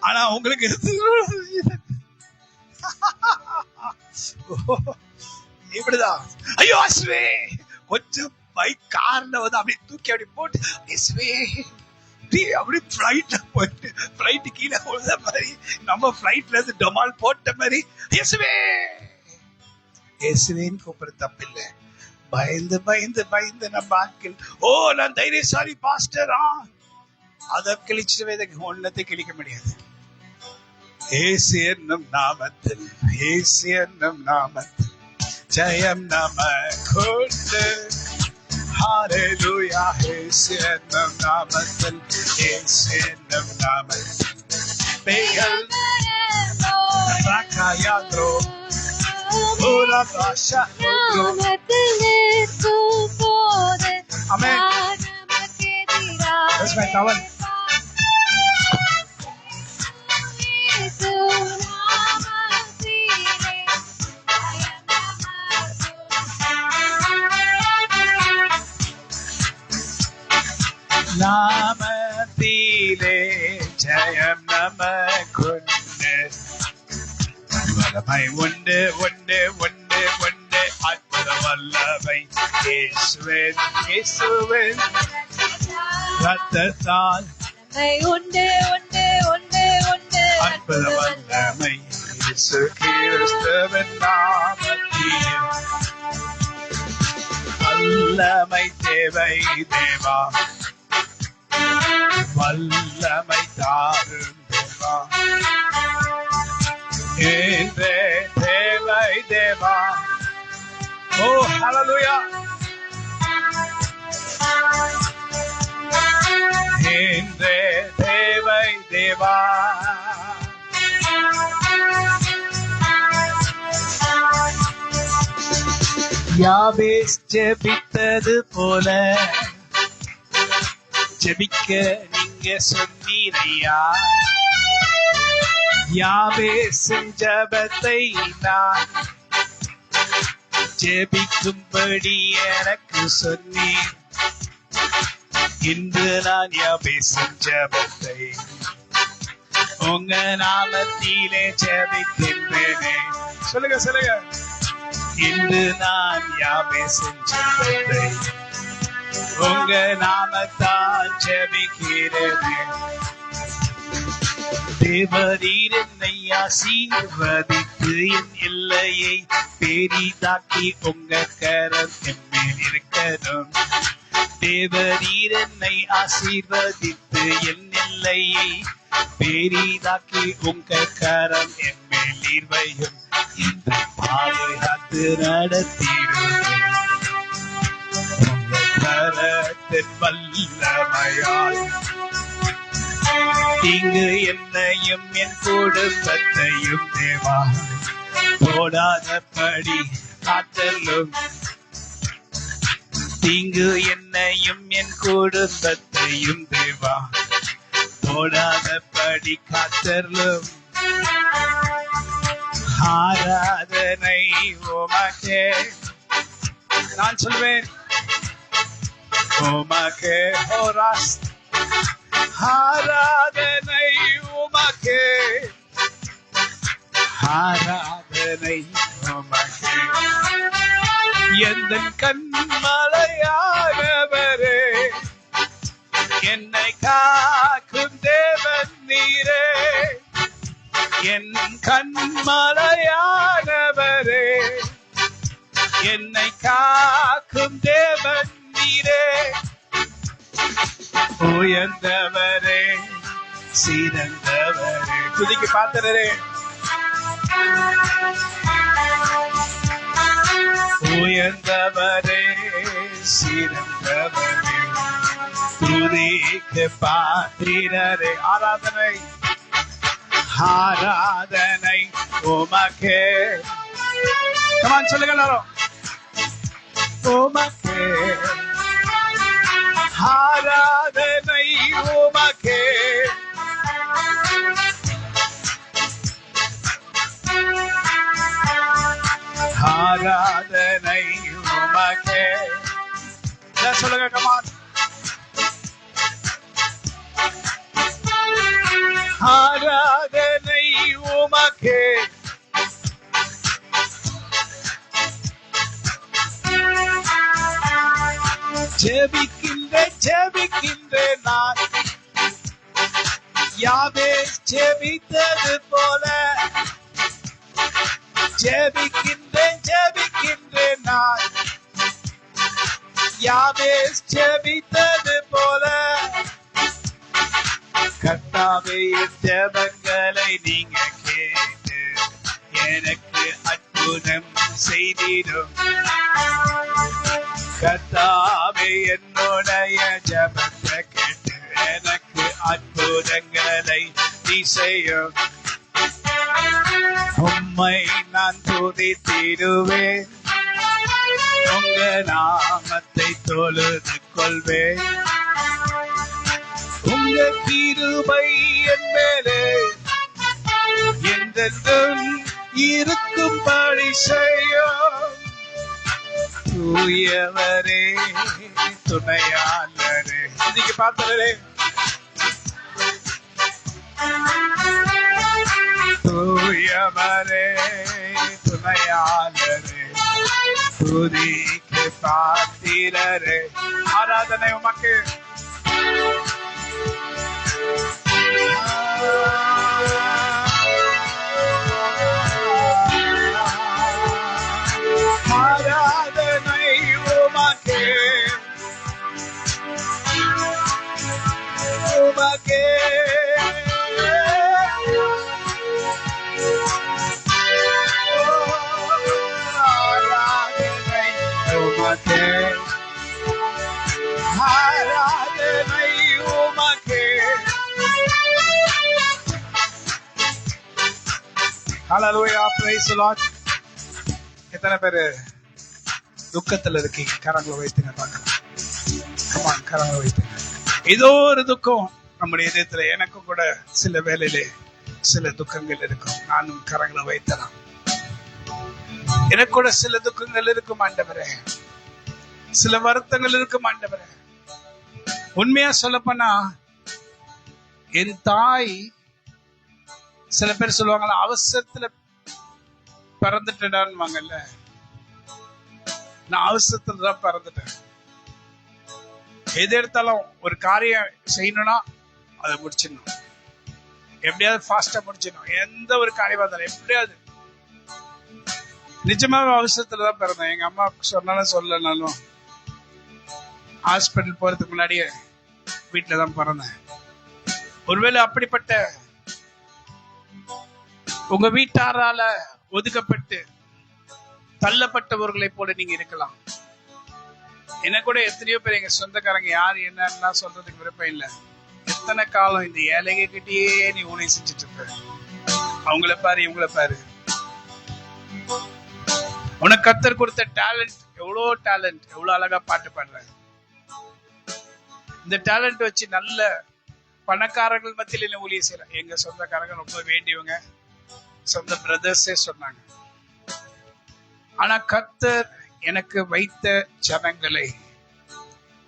ஆனா உங்களுக்கு இப்படிதான், ஐயோ அஸ்வே கொஞ்சம் பைக் கார்ல வந்து அப்படியே தூக்கி அப்படி போட்டு அப்படி பிளைட்ல போயிட்டு பிளைட் கீழே விழுத மாதிரி, நம்ம பிளைட்ல இருந்து டமால் போட்ட மாதிரி இயேசுவேன்னு கூப்பிட தப்பில்லை. பயந்து பயந்து பயந்து நம்ம ஆட்கள், ஓ நான் தைரியசாலி பாஸ்டரா, அதை கிழிச்சிட்டு ஒன்னத்தை கிழிக்க முடியாது. இயேசு என்னும் நாமத்தில், இயேசு என்னும் நாமத்தில் ஜெயம் நமக்குண்டு. ஹalleluya. இயேசு என்னும் நாமத்தில், இயேசு என்னும் நாமத்தில் பெயர் ராகாயாத்ரோ ஓலா பாஷா ஆமென். That's my towel. நாமத்திலே ஜெயம் நமக்குண்டு. வல்லமை உண்டு உண்டு உண்டு உண்டு, அற்புத வல்லமை இயேசுவின் இயேசுவின் ரத்தத்தால் உண்டு உண்டு உண்டு உண்டு, அற்புத வல்லமை இயேசு கிறிஸ்துவின் நாமத்திலே. வல்லமை தேவை தேவா, வல்லமை தாரும் தேவா, என்றே தேவை தேவா. ஓ ஹalleluya. என்றே தேவை தேவா. யாபேஸ் ஜெபித்தது போல ஜெபிக்க நீங்க சொன்னீரையா. யாபேசின் ஜெபத்தை நான் ஜெபிக்கும்படி எனக்கு சொன்னீர். இன்று நான் யாபேசின் ஜெபத்தை உங்க நாமத்திலே ஜெபிக்கின்றேனே. சொல்லுங்க சொல்லுங்க. இன்று நான் யாபேசின் ஜெபத்தை உங்க நாமத்தால் ஜெபிக்கிறேனே. தேவரீர் என்னை ஆசீர்வதித்து என் எல்லையை பெரிதாக்கி உங்க கரம் என்மேல் இருக்கணும். தேவரீர் என்னை ஆசீர்வதித்து என் எல்லையை பெரிதாக்கி உங்க கரம் என்மேல் நீர் வையும். இந்த பாதுகாத்து நடத்திடுவேன் கரத்தின் வல்லமையால். இங்கு என்னையும் என் குடும்பத்தையும் தேவா போடாதபடி காத்தலும். இங்கு என்னையும் என் குடும்பத்தையும் தேவா போடாதபடி காத்தலும். ஆராதனை உமக்கே, நான் சொல்வேன் உமக்கே. ஹோராஸ் ஆராதனை உமக்கே, ஆராதனை உமக்கே. எந்தன் கண்மலையானவரே, என்னை காக்கும் தேவன் நீரே. என் கண்மலையானவரே, என்னை காக்கும் தேவன் நீரே. உயர்ந்தவரே, சிறந்தவரே, துதிக்கு பாத்திரரே. உயர்ந்தவரே, சிறந்தவரே, துதிக்கு பாத்திரரே. ஆராதனை ஆராதனை உமக்கே. கமான் சொல்லுங்க எல்லாரும். உமக்கே ஆராதனை உமக்கே. ஆராதனை உமக்கே. சொல்லுங்க கமான். ஆராதனை உமக்கே. ஜெபிக்கின்றேன் நான், யாபேஸ் ஜெபித்தது போல. ஜெபிக்கின்றேன் நான், யாபேஸ் ஜெபித்தது போல. கர்த்தாவே, என் ஜெபங்களை நீங்க கேட்டு எனக்கு அற்புதம் செய்திடும். கர்த்தாவே, என்னுடைய ஜெபத்தை கேட்டு எனக்கு அற்புதங்களை நீ செய்யும். உம்மை நான் துதித்திடுவேன், உங்க நாமத்தை தொழுது கொள்வேன். உங்க கிருபை என் மேலே என்றென்றும் இருக்கும்படி செய்யும். தூயவரே, துணையாளரே, இதுக்கு பார்த்தவரே. தூயவரே, துணையாளரே, துதிக்கு பாத்திரரே. ஆராதனை உமக்கு. ஆராதனை உமக்கே. உமக்கே ஆராதனை உமக்கே. ஆராதனை உமக்கே. ஹல்லேலூயா, பிரைஸ் தி லார்ட். எத்தனை பேரு துக்கத்துல இருக்கீங்க? கரங்களை வைத்துங்க பார்க்கலாம். கரங்களை வைத்துங்க. ஏதோ ஒரு துக்கம் நம்முடைய இதயத்துல. எனக்கும் கூட சில வேளையிலே சில துக்கங்கள் இருக்கும். நானும் கரங்களை வைத்தலாம். எனக்கு கூட சில துக்கங்கள் இருக்கும் ஆண்டவரே, சில வருத்தங்கள் இருக்கும் ஆண்டவரே. உண்மையா சொல்லப்போனா என் தாய், சில பேர் சொல்லுவாங்கல்ல, அவசரத்துல பிறந்துட்டேன்வாங்கல்ல. நான் அவசரத்துல தான் பிறந்துட்டேன். எது எடுத்தாலும் ஒரு காரியம் செய்யணும்னா அதை முடிச்சிடணும், எப்படியாவது ஃபாஸ்டா முடிச்சிடணும். எந்த ஒரு காரியமா இருந்தாலும் எப்படியாவது. நிஜமாவே அவசரத்துல தான் பிறந்தேன். எங்க அம்மா சொன்னாலும் சொல்லனாலும் ஹாஸ்பிட்டல் போறதுக்கு முன்னாடியே வீட்டுலதான் பிறந்தேன். ஒருவேளை அப்படிப்பட்ட உங்க வீட்டாரால ஒதுக்கப்பட்டு தள்ளப்பட்டவர்களை போல நீங்க இருக்கலாம். என்ன கூட எத்தனையோ பேர் எங்க சொந்தக்காரங்க யாரு என்னன்னா சொல்றதுக்கு விருப்பம் இல்லை. எத்தனை காலம் இந்த ஏழைக கிட்டயே நீ ஊழியம் செஞ்சுட்டு இருக்க. அவங்கள பாரு, இவங்கள பாரு. உனக்கு கர்த்தர் கொடுத்த டேலண்ட், எவ்வளவு அழகா பாட்டு பாடுற. இந்த டேலண்ட் வச்சு நல்ல பணக்காரர்கள் மத்தியில் என்ன ஊழியம் செய்யற. எங்க சொந்தக்காரங்க ரொம்ப வேண்டியவங்க, சொந்த பிரதர்ஸே சொன்னாங்க. ஆனா கர்த்தர் எனக்கு வைத்த ஜனங்களை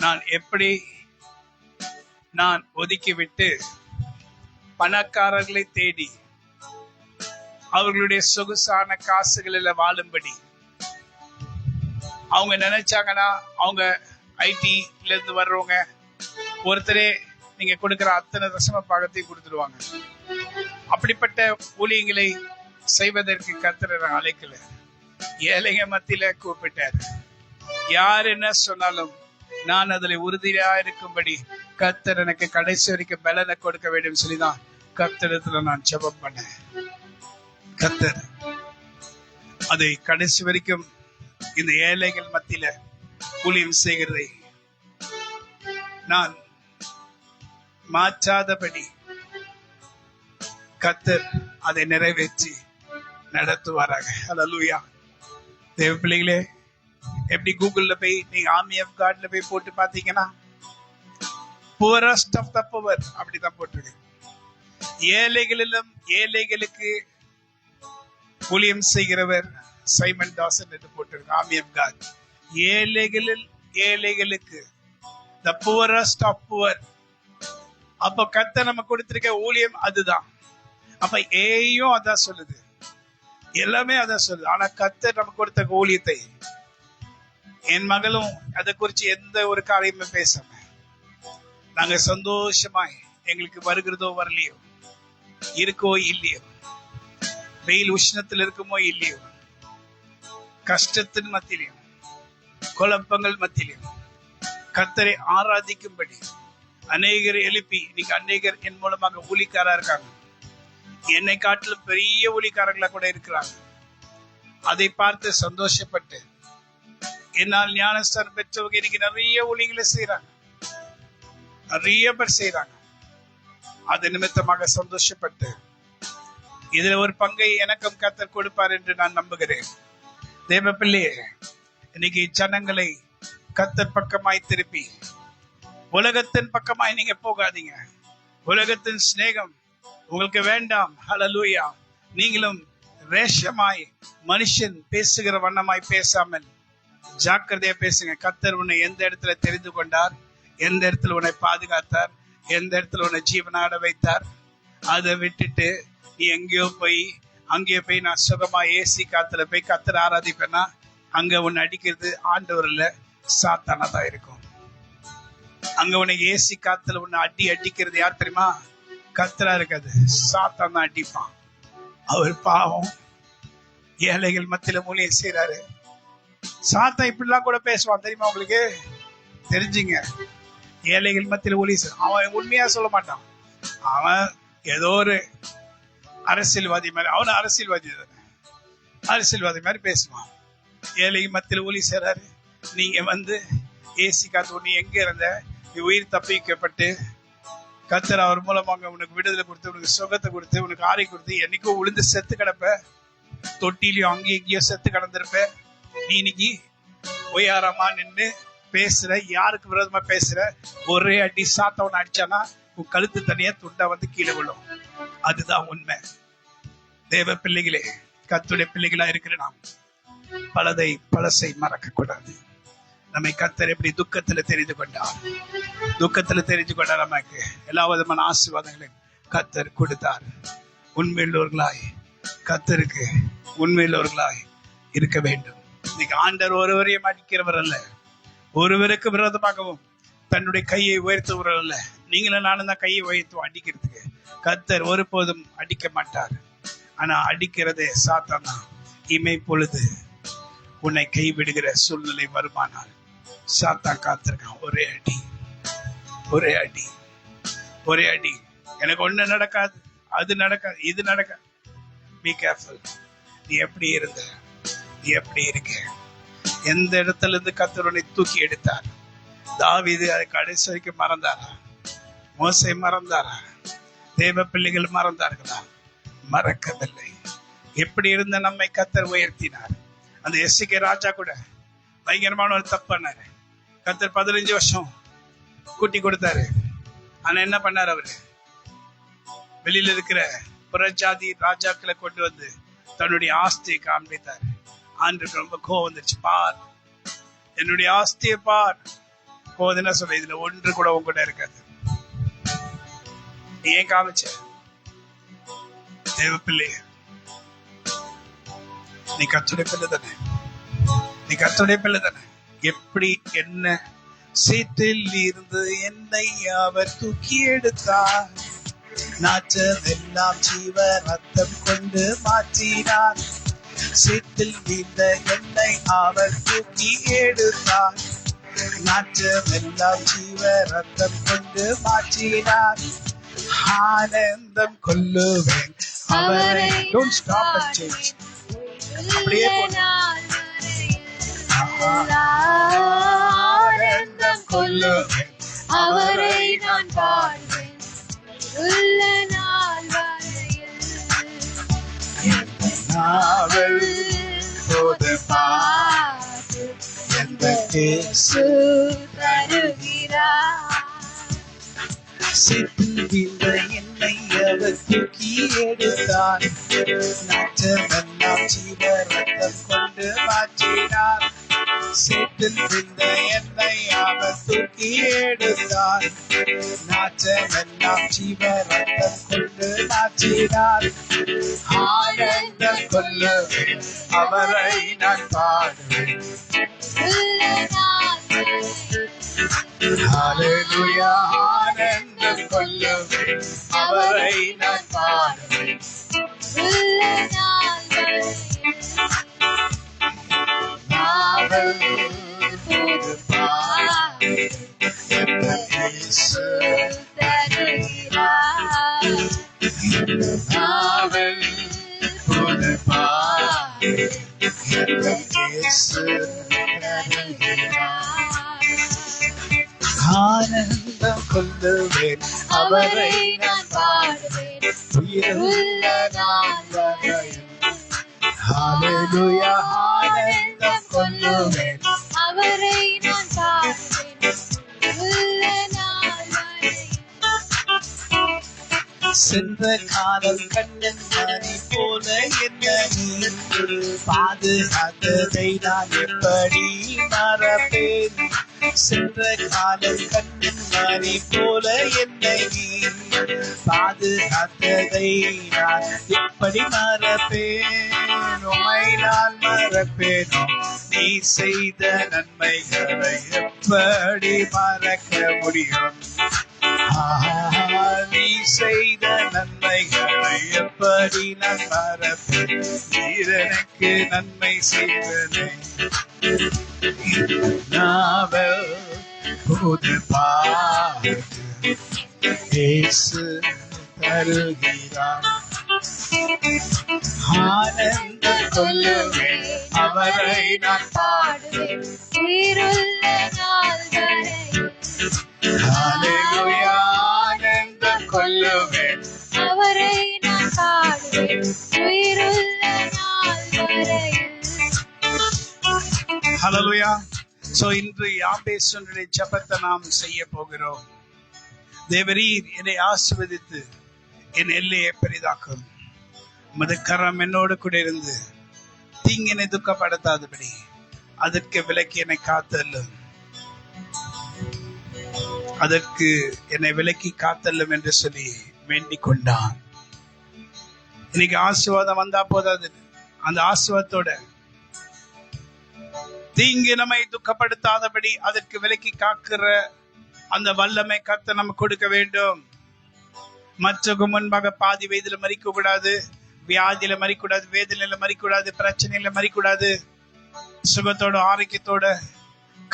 நான் எப்படி நான் ஒதுக்கிவிட்டு பணக்காரர்களை தேடி அவர்களுடைய சொகுசான காசுகளில் வாழும்படி அவங்க நினைச்சாங்கன்னா, அவங்க ஐடில இருந்து வர்றவங்க ஒருத்தரே நீங்க கொடுக்கிற அத்தனை தசம பாகத்தையும் கொடுத்துடுவாங்க. அப்படிப்பட்ட ஊழியங்களை செய்வதற்கு கர்த்தர் அழைக்கல. ஏழைங்க மத்தியில கூப்பிட்டார். யார் என்ன சொன்னாலும் நான் அதுல உறுதியா இருக்கும்படி கர்த்தர் எனக்கு கடைசி வரைக்கும் பலனை கொடுக்க வேண்டும் சொல்லிதான் கர்த்தரிடத்துல நான் ஜெபம் பண்ணேன். கர்த்தர் அதை கடைசி வரைக்கும் இந்த ஏழைகள் மத்தியில ஊழியம் செய்கிறதை நான் மாற்றாதபடி கர்த்தர் அதை நிறைவேற்றி நடத்துவாராக. ஹல்லேலூயா. தேவ பிள்ளைகளே, எப்படி கூகுள்ல போய் நீங்க ஆர்மி ஆஃப் காட்ல போய் போட்டு பாத்தீங்கன்னா புவரஸ்ட் ஆஃப் த புவர் அப்படிதான் போட்டிருக்கு. ஏழைகளிலும் ஏழைகளுக்கு ஊழியம் செய்கிறவர் சைமன் டாசன் என்று போட்டிருக்கு. ஆர்மி ஆஃப் காட் ஏழைகளில் ஏழைகளுக்கு, the poorest of poor. அப்ப கர்த்தர் நம்ம கொடுத்திருக்க ஊழியம் அதுதான். அப்ப ஏயும் அதான் சொல்லுது, எல்லாமே அதான் சொல்லுது. ஆனா கர்த்தர் நம்ம கொடுத்த ஊழியத்தை, என் மகளும் அதை குறிச்சு எந்த ஒரு காரியமே பேசாம நாங்க சந்தோஷமாய், எங்களுக்கு வருகிறதோ வரலையோ, இருக்கோ இல்லையோ, வெயில் உஷ்ணத்தில் இருக்குமோ இல்லையோ, கஷ்டத்தின் மத்தியிலையும் குழப்பங்கள் மத்தியிலையும் கர்த்தரை ஆராதிக்கும்படி அநேகர் எழுப்பி, இன்னைக்கு அநேகர் என் மூலமாக ஊழிக்காரா இருக்காங்க. என்னை காட்டிலும் பெரிய ஊழிக்காரர்களா கூட இருக்கிறாங்க. அதை பார்த்து சந்தோஷப்பட்டு என்னால் ஞானஸ்தானம் பெற்றவங்க இன்னைக்கு நிறைய ஊழியங்களை செய்யறாங்க, நிறைய பேர் செய்யறாங்க. அது நிமித்தமாக சந்தோஷப்பட்டு இதுல ஒரு பங்கை எனக்கும் கர்த்தர் கொடுப்பார் என்று நான் நம்புகிறேன். தேவ பிள்ளையே, இன்னைக்கு ஜனங்களை கர்த்தர் பக்கமாய் திருப்பி, உலகத்தின் பக்கமாய் நீங்க போகாதீங்க. உலகத்தின் சிநேகம் உங்களுக்கு வேண்டாம். ஹல்லேலூயா. நீங்களும் ரேஷமாய் மனுஷன் பேசுகிற வண்ணமாய் பேசாமல் ஜாக்கிரதையா பேசுங்க. கர்த்தர் உன்னை எந்த இடத்துல தெரிந்து கொண்டார், எந்த இடத்துல உன்னை பாதுகாத்தார், எந்த இடத்துல உன்னை ஜீவனாட வைத்தார், அதை விட்டுட்டு நீ எங்கேயோ போய் அங்கேயோ போய் நான் சுகமா ஏசி காத்துல போய் கர்த்தர் ஆராதிப்பேன்னா அங்க உன்னை அடிக்கிறது ஆண்டவர் இல்ல, சாத்தானா தான் இருக்கும். அங்க உன்னை ஏசி காத்துல உன்னை அடிக்கிறது யார் தெரியுமா? கர்த்தரா இருக்காது, சாத்தான் தான் அடிப்பான். அவர் பாவம் ஏழைகள் மத்தியில ஊழியம் செய்யறாரு. சாத்தான் இப்படிலாம் கூட பேசுவான் தெரியுமா உங்களுக்கு? தெரிஞ்சுங்க. ஏழைகள் மத்தியில ஊழியம் அவன் உண்மையா சொல்ல மாட்டான். அவன் ஏதோ ஒரு அரசியல்வாதி மாதிரி, அவன் அரசியல்வாதி மாதிரி பேசுவான். ஏழை மத்தியில ஊழியம் செய்யறாரு. நீங்க வந்து ஏசி காத்து நீ எங்க இருந்த, நீ உயிர் தப்பிக்கப்பட்டு கர்த்தர் அவர் மூலமாக உனக்கு விடுதலை கொடுத்து, உனக்கு சுகத்தை கொடுத்து, உனக்கு ஆரை கொடுத்து, என்னைக்கோ விழுந்து செத்து கிடப்ப, தொட்டிலையும் அங்கேயும் இங்கேயோ செத்து கிடந்திருப்ப. நீ இன்னைக்கு ஒய்யாரமா நின்று பேசுற, யாருக்கு விரோதமா பேசுற, ஒரே அடி சாத்தவனை அடிச்சானா உன் கழுத்து தனியா துண்டா வந்து கீழே விழும். அதுதான் உண்மை. தேவ பிள்ளைகளே, கர்த்தருடைய பிள்ளைகளா இருக்கிற நாம் பழசை மறக்க கூடாது. நம்மை கர்த்தர் எப்படி துக்கத்துல தெரிந்து கொண்டார், நமக்கு எல்லா விதமான ஆசீர்வாதங்களையும் கர்த்தர் கொடுத்தார். உண்மையுள்ளவர்களாய் கர்த்தருக்கு உண்மையுள்ளவர்களாய் இருக்க வேண்டும். இன்னைக்கு ஆண்டவர் ஒருவரையும் அடிக்கிறவர் அல்ல, ஒருவருக்கு விரோதமாகவும் தன்னுடைய கையை உயர்த்துவர் அல்ல. நீங்களும் நானும் தான் கையை உயர்த்துவோம் அடிக்கிறதுக்கு. கர்த்தர் ஒருபோதும் அடிக்க மாட்டார். ஆனா அடிக்கிறதே சாத்தான் தான். இமை பொழுது உன்னை கைவிடுகிற சூழ்நிலை வருமானால் சாத்தான் காத்திருக்கான். ஒரே அடி. எனக்கு ஒண்ணு நடக்காது, அது நடக்காது, இது நடக்காது. Be careful. நீ எப்படி இருந்த, நீ எப்படி இருக்க, எந்த இடத்துல இருந்து கர்த்தர் உன்னை தூக்கி எடுத்தார். தாவீது அதை கடைசி வரைக்கும் மறந்தாரா? மோசே மறந்தாரா? தேவ பிள்ளைகள் மறந்தார்களா? மறக்கவில்லை. எப்படி இருந்த நம்மை கர்த்தர் உயர்த்தினார். அந்த எஸ்கே ராஜா கூட பயங்கரமான ஒரு தப்பு பண்ணாரு. கர்த்தர் 15 வருஷம் கூட்டி கொடுத்தாரு. ஆனா என்ன பண்ணாரு? அவரு வெளியில இருக்கிற புறஜாதி ராஜாக்களை கொண்டு வந்து தன்னுடைய ஆஸ்தியை காண்பித்தார். ஆண்டுக்கு ரொம்ப கோவம் வந்துருச்சு. பார், என்னுடைய ஆஸ்தியை பார். கோவம் என்ன சொல்ல, இதுல ஒன்று கூட உங்ககிட்ட இருக்காது. நீ ஏன் காமிச்ச? தேவ பிள்ளைய, நீ கர்த்தருடைய பிள்ளை தானே. எப்படி என்ன சீட்டில் இருந்து என்னை அவர் தூக்கி எடுத்தார். நாற்றமெல்லாம் ஜீவ ரத்தம் கொண்டு மாற்றினார். சேற்றில் வீழ்ந்த என்னை அவர் தூக்கி எடுத்தார். நாற்றமெல்லாம் ஜீவ ரத்தம் கொண்டு மாற்றினார். ஆனந்தம் கொள்ளுவேன் அவரை. Don't stop and change. அப்படியே ஆனந்தம் கொள்ளுவேன் அவரை நான் பாடுவேன் உள்ள நாள் வரையில். நாவல் போது பாட்டு எந்த கேசு தருகிறார். சேற்றில் வீழ்ந்த என்னை அவர் தூக்கி எடுத்தார். நாற்றமெல்லாம் ஜீவ ரத்தம் கொண்டு மாற்றினார். சேற்றில் வீழ்ந்த என்னை அவர் தூக்கி எடுத்தார். நாற்றமெல்லாம் ஜீவ ரத்தம் கொண்டு மாற்றினார். ஆனந்தம் கொள்ளுவேன் அவரை நான் பாடுவேன். உள்ள நாள் வரையில். ஹல்லேலூயா. ஆனந்தம் கொள்ளுவேன் அவரை நான் பாடுவேன். உள்ள நாள் வரையில். நாவல் போது பாட்டு எந்த இயேசு தருகிறார். நாவல் போது பாட்டு எந்த இயேசு தருகிறார். ஆனந்தம் கொள்ளுவேன் அவரை நான் பாடுவேன் உயிருள்ள நாள் வரையில். ஹல்லேலூயா. ஆனந்தம் கொள்ளுவேன் அவரை நான் பாடுவேன் உள்ள நாள் வரையில். சென்ற காலம் கண்ணன் மணி போல என்ன நீ பாதுகாத்ததை நான் எப்படி மறப்பேன். சென்ற காலம் கண்ணன் மணி போல என்னை நீ பாதுகாத்ததை நான் எப்படி மறப்பேன். உம்மை நான் மறப்பேனோ? நீ செய்த நன்மைகளை எப்படி மறக்க முடியும்? நீ செய்த நன்மைகளை எப்படி நான் மறப்பேன்? நீர் எனக்கு நன்மை செய்தனை. நாவல் புது பாட்டு இயேசு தருகிறார். ஆனந்தம் கொள்ளுவேன் அவரை நான் பாடுவேன் உயிருள்ள நாள் வரையில். ஹல்லேலூயா. ஆனந்தம் கொள்ளுவேன் அவரை நான் பாடுவேன் உயிருள்ள நாள் வரையில். ஹல்லேலூயா. சோ இன்று யாபேசுடைய ஜெபத்தை நாம் செய்ய போகிறோம். தேவரீர் என்னை ஆசீர்வதித்து என் எல்லையை பெரிதாக்கும். உமது கரம் என்னோடு கூட இருந்து தீங்கினை துக்கப்படுத்தாதபடி அதற்கு விலக்கி என்னை காத்தல்லும். அதற்கு என்னை விலக்கி காத்தல்லும் என்று சொல்லி வேண்டிக் கொண்டான். இன்னைக்கு ஆசீர்வாதம் வந்தா போதாது. அந்த ஆசீர்வாதத்தோட தீங்கு நம்மை துக்கப்படுத்தாதபடி அதற்கு விலக்கி காக்கிற அந்த வல்லமை கர்த்தர் நமக்கு கொடுக்க வேண்டும். மற்றக்கு முன்பாக பாதி வயதுல மறிக்க கூடாது, வியாதியில மறிக்கூடாது, வேதனையில மறிக்கூடாது, பிரச்சனையில மறிக்கூடாது. சுகத்தோட ஆரோக்கியத்தோட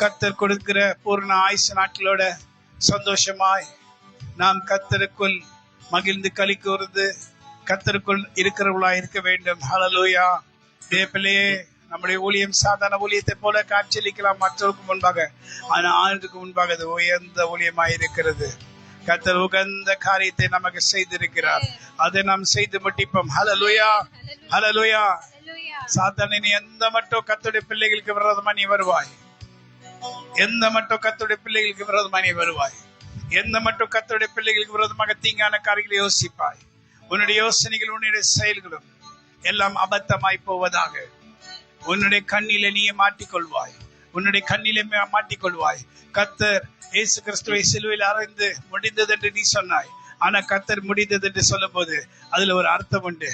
கர்த்தர் கொடுக்கிற பூர்ண ஆயுசு நாட்களோட சந்தோஷமாய் நாம் கர்த்தருக்குள் மகிழ்ந்து களி கூர்ந்து கர்த்தருக்குள் இருக்கிறவர்களா இருக்க வேண்டும். ஹல்லேலூயா. தேவப்பிள்ளையே, நம்முடைய ஊழியம் சாதாரண ஊழியத்தை போல காட்சியளிக்கலாம் மற்றவருக்கு முன்பாக. ஆனா ஆண்டுக்கு முன்பாக அது உயர்ந்த ஊழியமாய் இருக்கிறது. கர்த்தர் உகந்த காரியத்தை நமக்கு செய்திருக்கிறார். அதை நாம் செய்து முடிப்போம். ஹல்லேலூயா. ஹல்லேலூயா. சாத்தானே, நீ எந்த மட்டும் கர்த்தருடைய பிள்ளைகளுக்கு விரோதமா நீ வருவாய், எந்த மட்டும் கர்த்தருடைய பிள்ளைகளுக்கு விரோதமா நீ வருவாய், எந்த மட்டும் கர்த்தருடைய பிள்ளைகளுக்கு விரோதமாக தீங்கான காரியங்களை யோசிப்பாய், உன்னுடைய யோசனைகள் உன்னுடைய செயல்களும் எல்லாம் அபத்தமாய் போவதாக. உன்னுடைய கண்ணிலே நீயே மாட்டிக்கொள்வாய், உன்னுடைய கண்ணிலே மாட்டிக்கொள்வாய். கர்த்தர் இயேசு கிறிஸ்துவை சிலுவையில் அறைந்து முடிந்தது என்று நீ சொன்னாய். ஆனா கர்த்தர் முடிந்தது என்று சொல்லும் போது அதுல ஒரு அர்த்தம் உண்டு.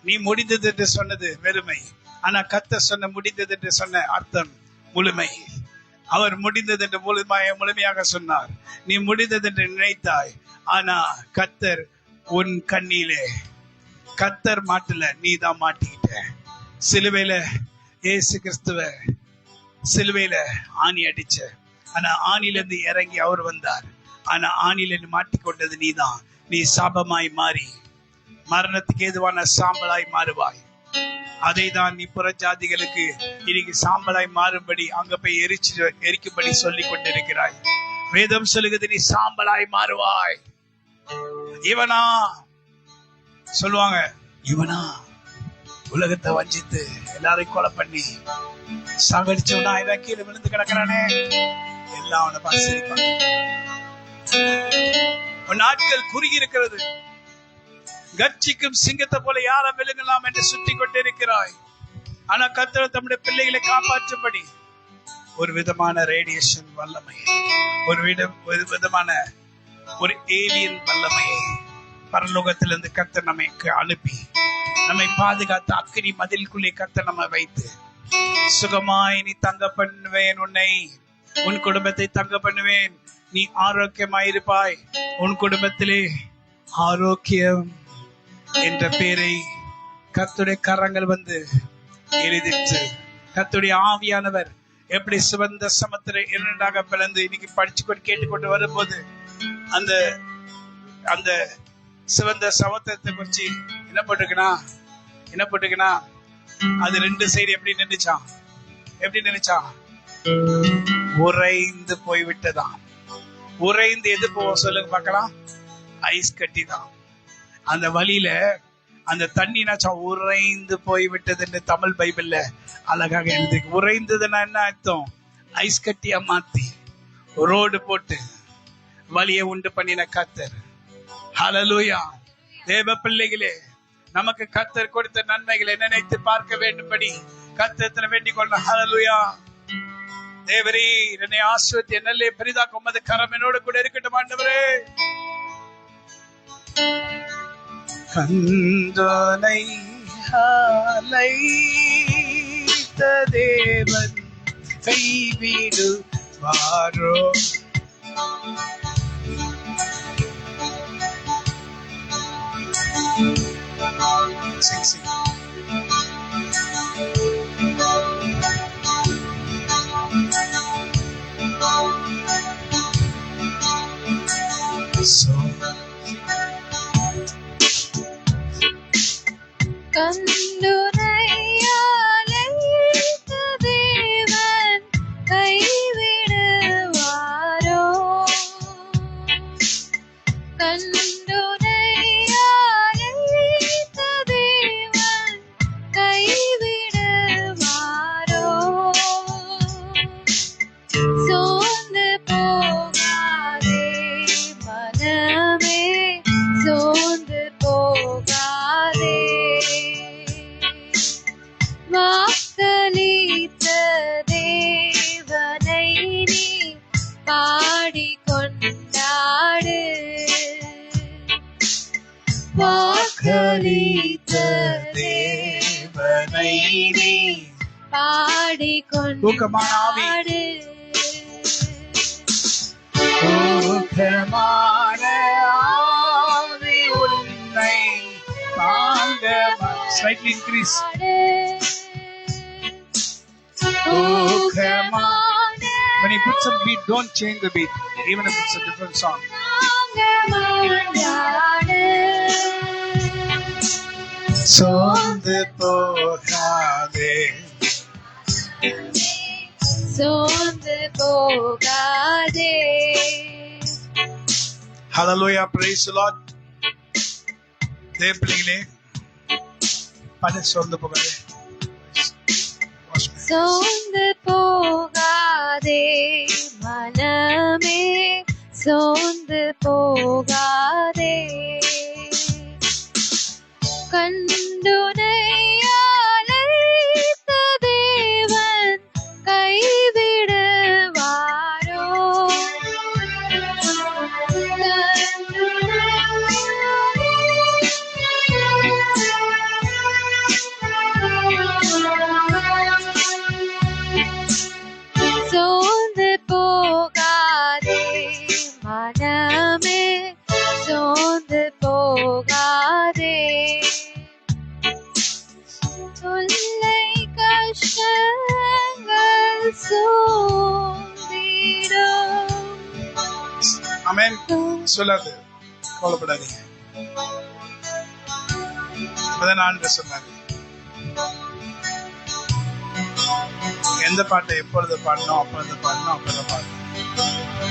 நீ முடிந்தது என்று சொன்னது வெறுமை, ஆனா கர்த்தர் சொன்ன முடிந்தது என்று சொன்ன அர்த்தம் முழுமை. அவர் முடிந்தது என்று முழுமையாக சொன்னார். நீ முடிந்தது என்று நினைத்தாய், ஆனா கர்த்தர் உன் கண்ணியிலே கத்தர் மாட்டல, நீ தான் மாட்டிக்கிட்ட. சிலுவையில இயேசு கிறிஸ்துவ சிலுவையில ஆணி அடிச்ச, ஆனா ஆணில இருந்து இறங்கி அவர் வந்தார். ஆனா ஆணில மாட்டிக்கொண்டது நீதான். நீ சாபமாய் மாறி மரணத்துக்கு ஏதுவான சாம்பலாய் மாறுவாய். அதை தான் நீ புற ஜாதிகளுக்கு இன்னைக்கு சாம்பலாய் மாறும்படி அங்க போய் எரிக்கும்படி சொல்லி கொண்டிருக்கிறாய். வேதம் சொல்லுகிறது, நீ சாம்பலாய் மாறுவாய். இவனா சொல்லுவாங்க, இவனா உலகத்தை வஞ்சித்து எல்லாரையும் கொலை பண்ணி சாகடிச்சவனா இவன் கீழே விழுந்து கிடக்கிறானே, எல்லாம் அவனை பார்த்து நாட்கள் குறுகி இருக்கிறது. கர்ஜிக்கும் சிங்கத்தை போல யாரை விழுங்கலாம் என்று சுற்றி கொண்டிருக்கிறாய். ஆனா கர்த்தர் தம்முடைய பிள்ளைகளை காப்பாற்றும்படி ஒரு விதமான ரேடியேஷன் வல்லமையை, ஒரு விதமான ஒரு ஏலியன் வல்லமையை பரலோகத்திலிருந்து கர்த்தர் நமக்கு அனுப்பி நம்மை பாதுகாத்து அக்கினி மதிலுக்குள்ளே கர்த்தர் நம்ம வைத்து சுகமாய் நீ தங்க பண்ணுவேன், உன்னை உன் குடும்பத்தை தங்க பண்ணுவேன், நீ ஆரோக்கியமாயிருப்பாய், உன் குடும்பத்திலே ஆரோக்கியம் என்ற பெயரை கர்த்தருடைய கரங்கள் வந்து எழுதிட்டு, கர்த்தருடைய ஆவியானவர் எப்படி சிவந்த சமுத்திர இரண்டாக பிளந்து இன்னைக்கு படிச்சு கொண்டு கேட்டுக்கொண்டு வரும்போது அந்த அந்த சிவந்த சமுத்திரத்தை குறிச்சு என்ன போட்டுக்கனா அது ரெண்டு சைடு எப்படி நினைச்சான் உறைந்து போய்விட்டதான். உறைந்து எது போவோம் சொல்லுங்க பார்க்கலாம்? ஐஸ் கட்டி தான். அந்த வழியில அந்த தண்ணி உறைந்து போய்விட்டது என்று தமிழ் பைபிள்ல அழகாக எழுதி. உறைந்ததுன்னா என்ன அர்த்தம்? ஐஸ் கட்டியா மாத்தி ரோடு போட்டு வழியை உண்டு பண்ணின கர்த்தர். ஹல்லேலூயா. தேவ பிள்ளைகளே, நமக்கு கர்த்தர் கொடுத்த நன்மைகளை நினைத்து பார்க்க வேண்டும்படி கர்த்தரிடத்தில் வேண்டிக் கொள்ளணும். ஹல்லேலூயா. தேவரே, என்னை ஆசீர்வதித்து என்னல்லே பெரிதாக்கும் உமது கரம் என்னோடு கூட இருக்கட்டும் ஆண்டவரே. கந்தனை அழைத்த தேவன் கைவிடுவாரோ? கண்டுனை அழைத்த தேவன் கைவிடுவாரோ? கண்டுனை அழைத்த தேவன் கைவிடுவாரோ? சோர்ந்து போகாதே மனமே, சோர்ந்து போகாதே. வாக்களித்த தேவனை நீ பாடிக்கொண்டாடு. வாக்களித்த தேவனை நீ பாடிக்கொண்டாடு. ஊக்கமான ஆவி உன்னை தாங்க. Slightly increase. Oh, come on. When you put some beat, don't change the beat, even if it's a different song. சோர்ந்து போகாதே, சோர்ந்து போகாதே. Hallelujah, praise the Lord. தேவ பிள்ளைகளே, பல சோர்ந்து போகாதே, சோர்ந்து போகாதே மனமே, சோர்ந்து போகாதே. கண்டுனை அழைத்த தேவன் கைவிடுவாரோ? சோர்ந்து போகாதே மனமே, ஆமென். சொல்லாது, கவலைப்படாதீங்க. அதான் ஆண்டவர் சொன்னாரு, எந்த பாட்டை எப்பொழுது பாடணும் அப்பொழுது பாடணும் அப்பதான் பாடணும்.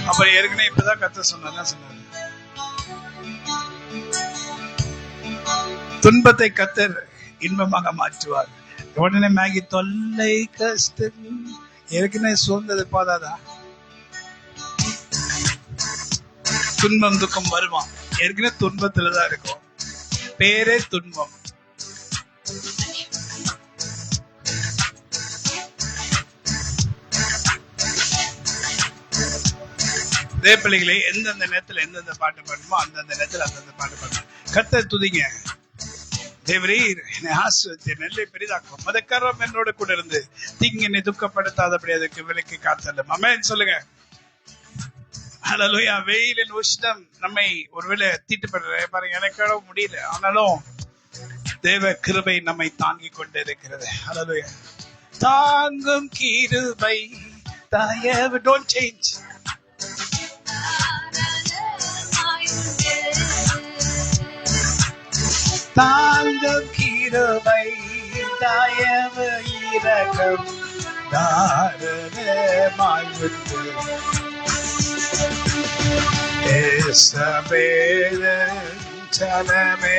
அப்ப ஏற்கனவே இப்பதான் கர்த்தர் சொன்னார். துன்பத்தை கர்த்தர் இன்பமாக மாற்றுவார். உடனே மேகி தொல்லை கஷ்டம் ஏற்கனவே சூழ்ந்தது போதாதா? துன்பம் துக்கம் வருமா? ஏற்கனவே துன்பத்துலதான் இருக்கும். பேரே துன்பம். பிள்ளைகளே, எந்தெந்த நேரத்துல எந்தெந்த பாட்டு பாடணுமோ அந்தந்த நேரத்துல அந்தந்த பாட்டு பாடணும். கர்த்தரை துதிங்க. தேவரீர் என்னை ஆசீர்வதித்து நெல்லை பெரிதாக்கும், மதக்கரம் என்னோட கூட இருந்து தீங்கு என்னை துக்கப்படுத்தாதபடி அதுக்கு விலக்கி காத்தல்லும். ஆமென் சொல்லுங்க. ஹல்லேலூயா. வெயிலின் உஷ்ணம் நம்மை ஒருவேளை தீட்டுப்படுற பாருங்க, எனக்காக முடியல, ஆனாலும் தேவ கிருபை நம்மை தாங்கி கொண்டு இருக்கிறது. ஹல்லேலூயா. தாங்கும் கிருபை தயவு. Don't change. தாங்கும் கிருபை தயவு இரக்கம் தாரணமாய் உண்டு.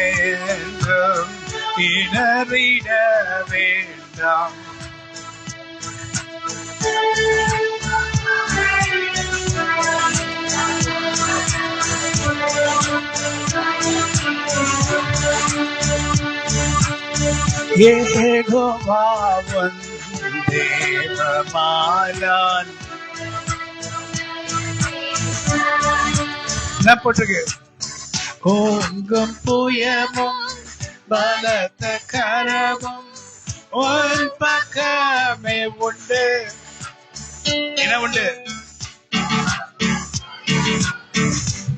சலமேன்றும் இணறிட வேண்டாம். யெகோவாவன் தேவமானான். என்ன போட்டிருக்கு? ஓங்கும் புயமும் பலத்த கரமும் உன் பக்கமே உண்டு. என்ன உண்டு?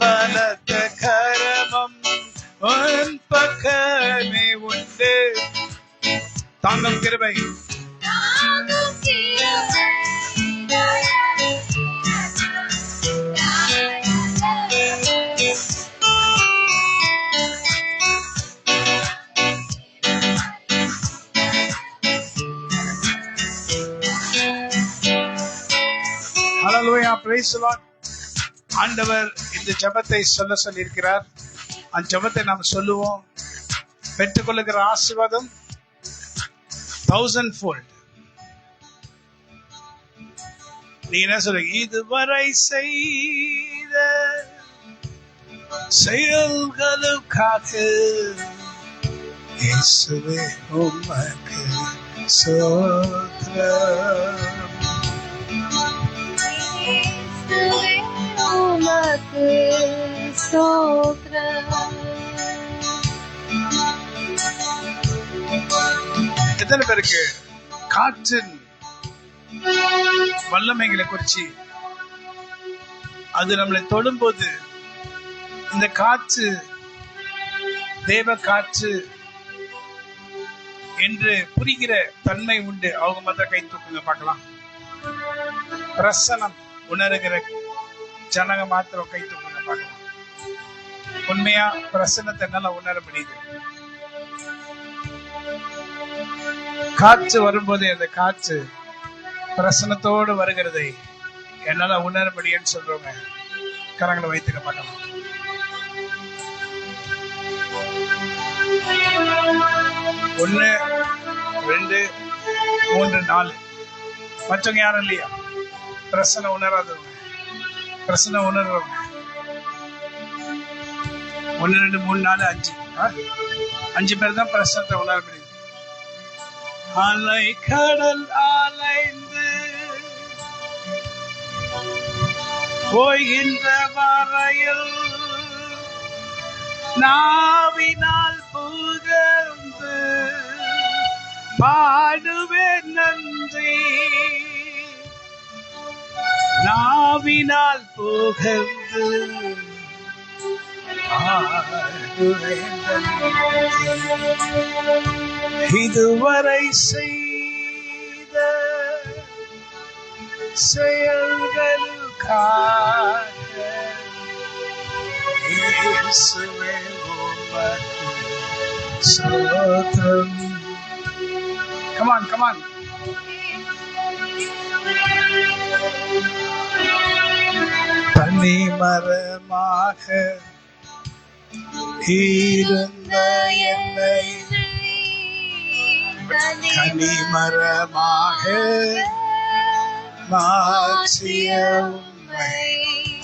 பலத்த கரமும் உன் பக்கமே உண்டு. தாங்கும் கிருபை. Hallelujah, praise the Lord. ஆண்டவர் இந்த ஜெபத்தை சொல்ல சொல்லியிருக்கிறார். அந்த ஜெபத்தை நாம் சொல்லுவோம். பெற்றுக்கொள்ளுகிற ஆசீர்வாதம் 1000-fold. நீ என்ன சொல்ற? இதுவரை செய்த செயல்களுக்காக இயேசுவே உமக்கு ஸ்தோத்திரம். உமக்கு ஸ்தோத்திரம். எத்தனை பேருக்கு காற்றின் வல்லமைகளை குறிச்சு அது நம்மளை தொடும்போது இந்த காற்று தேவ காற்று என்று புரிகிற தன்மை உண்டு? அவங்க மாத்திரம் கை தூக்குங்க பார்க்கலாம். பிரசனம் உணர்கிற ஜனங்க மாத்திரம் கை தூக்குங்க பார்க்கலாம். உண்மையா பிரசனத்தை என்னால உணர முடியுது. காற்று வரும்போது அந்த காற்று பிரசனத்தோடு வருகிறதை என்னால உணர முடியும்னு சொல்றவங்க கரங்களை வைத்துக்க பார்க்கலாம். 1 2 3 4. மற்றவங்க யாரும் இல்லையா? பிரசனை உணராதவங்க, பிரசனை உணர்றவங்க. 1 2 3 4 5 5 பேர் தான் பிரசனத்தை உணர முடியும். அலை கடல் அலைந்து போகின்ற வரையில் நாவினால் புகழ்ந்து பாடுவேன் நன்றி. நாவினால் புகழ்ந்து பாடுவேன் நன்றி. இதுவரை செய்த செயல்களுக்காக இயேசுவே உமக்கு ஸ்தோத்திரம். Come on, come on. தனிமரமாக இருந்த என்னை கனிமரமாக மாற்றிய உம்மை.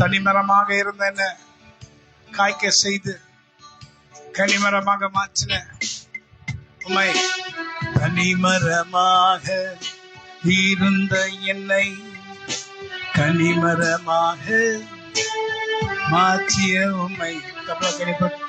தனிமரமாக இருந்த என்ன காய்க்க செய்து கனிமரமாக மாற்றின உம்மை. தனிமரமாக இருந்த என்னை கனிமரமாக மாற்றிய உம்மை. கபல கனிப்பட்டு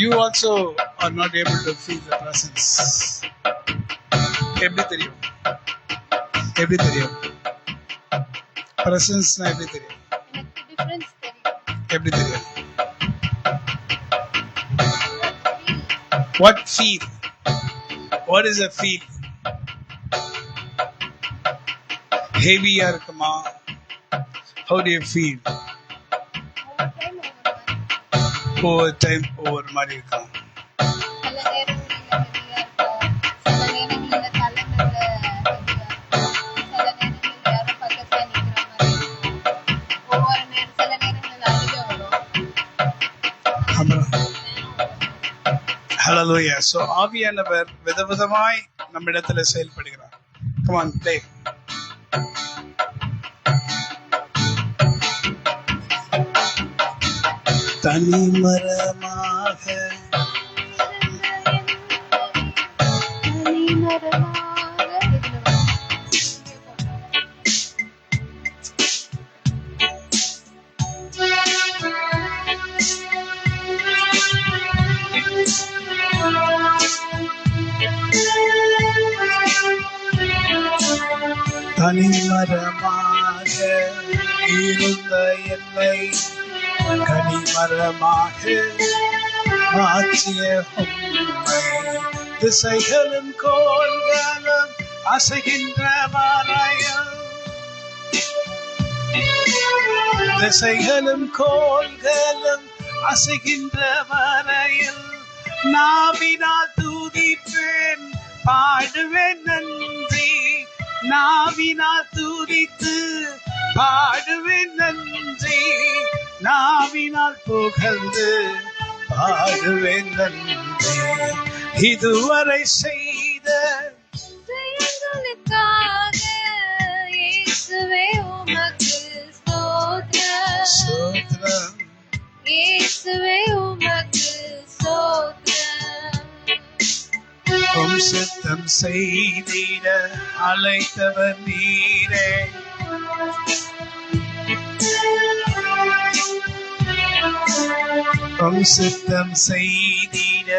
you also are not able to feel the presence. எப்படி தெரியும்? எப்படி தெரியும்? presence na எப்படி தெரியும்? டிஃபரன்ஸ் தெரியும். எப்படி தெரியும்? What feel? What is a feel? Heavy-ஆ இருக்குமா? How do you feel? ஒவ்வொரு டைம் ஒவ்வொரு மாதிரி இருக்கும். ஹல்லேலூயா. சோ ஆவியானவர் விதவிதமாய் நம்மிடத்துல செயல்படுகிறார். Come on, play. தனிமரமாக தனிமரமாக இருந்த என்னை கனிமரமாக மாற்றிய உம்மை. திசைகளும் கோள்களும் அசைகின்ற வரையில், திசைகளும் கோள்களும் அசைகின்ற வரையில் நாவினால் துதிப்பேன், பாடுவேன் நன்றி. நாவினால் துதித்து பாடுவேன் நன்றி. நாவினால் புகழ்ந்து பாடுவேன் நன்றி. இதுவரை செய்த செயல்களுக்காக இயேசுவே உமக்கு ஸ்தோத்திரம். இயேசுவே உமக்கு ஸ்தோத்திரம். உம் சித்தம் செய்திட அழைத்தவர் நீரே. உம் சித்தம் செய்திட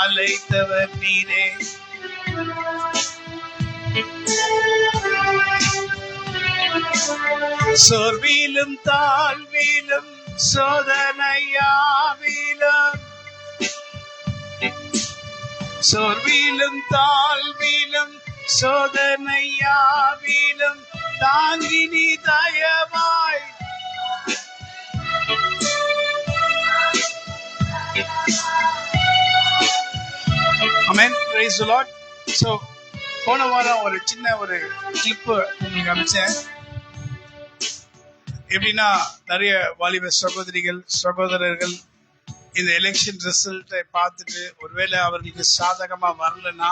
அழைத்தவர் நீரே. சோர்விலும் தாழ்விலும் சோதனையாவிலும், சோர்விலும் தாழ்விலும் சோதனையாவிலும் தாங்கி நீ தயவாய். Amen. Praise the Lord. So போன வாரம் ஒரு சின்ன ஒரு கிளிப் உங்களுக்கு அனுப்பிச்சேன். எப்படின்னா நிறைய வாலிப சகோதரிகள் சகோதரர்கள் இந்த எலெக்ஷன் ரிசல்ட்டை பார்த்துட்டு ஒருவேளை அவர்களுக்கு சாதகமா வரலன்னா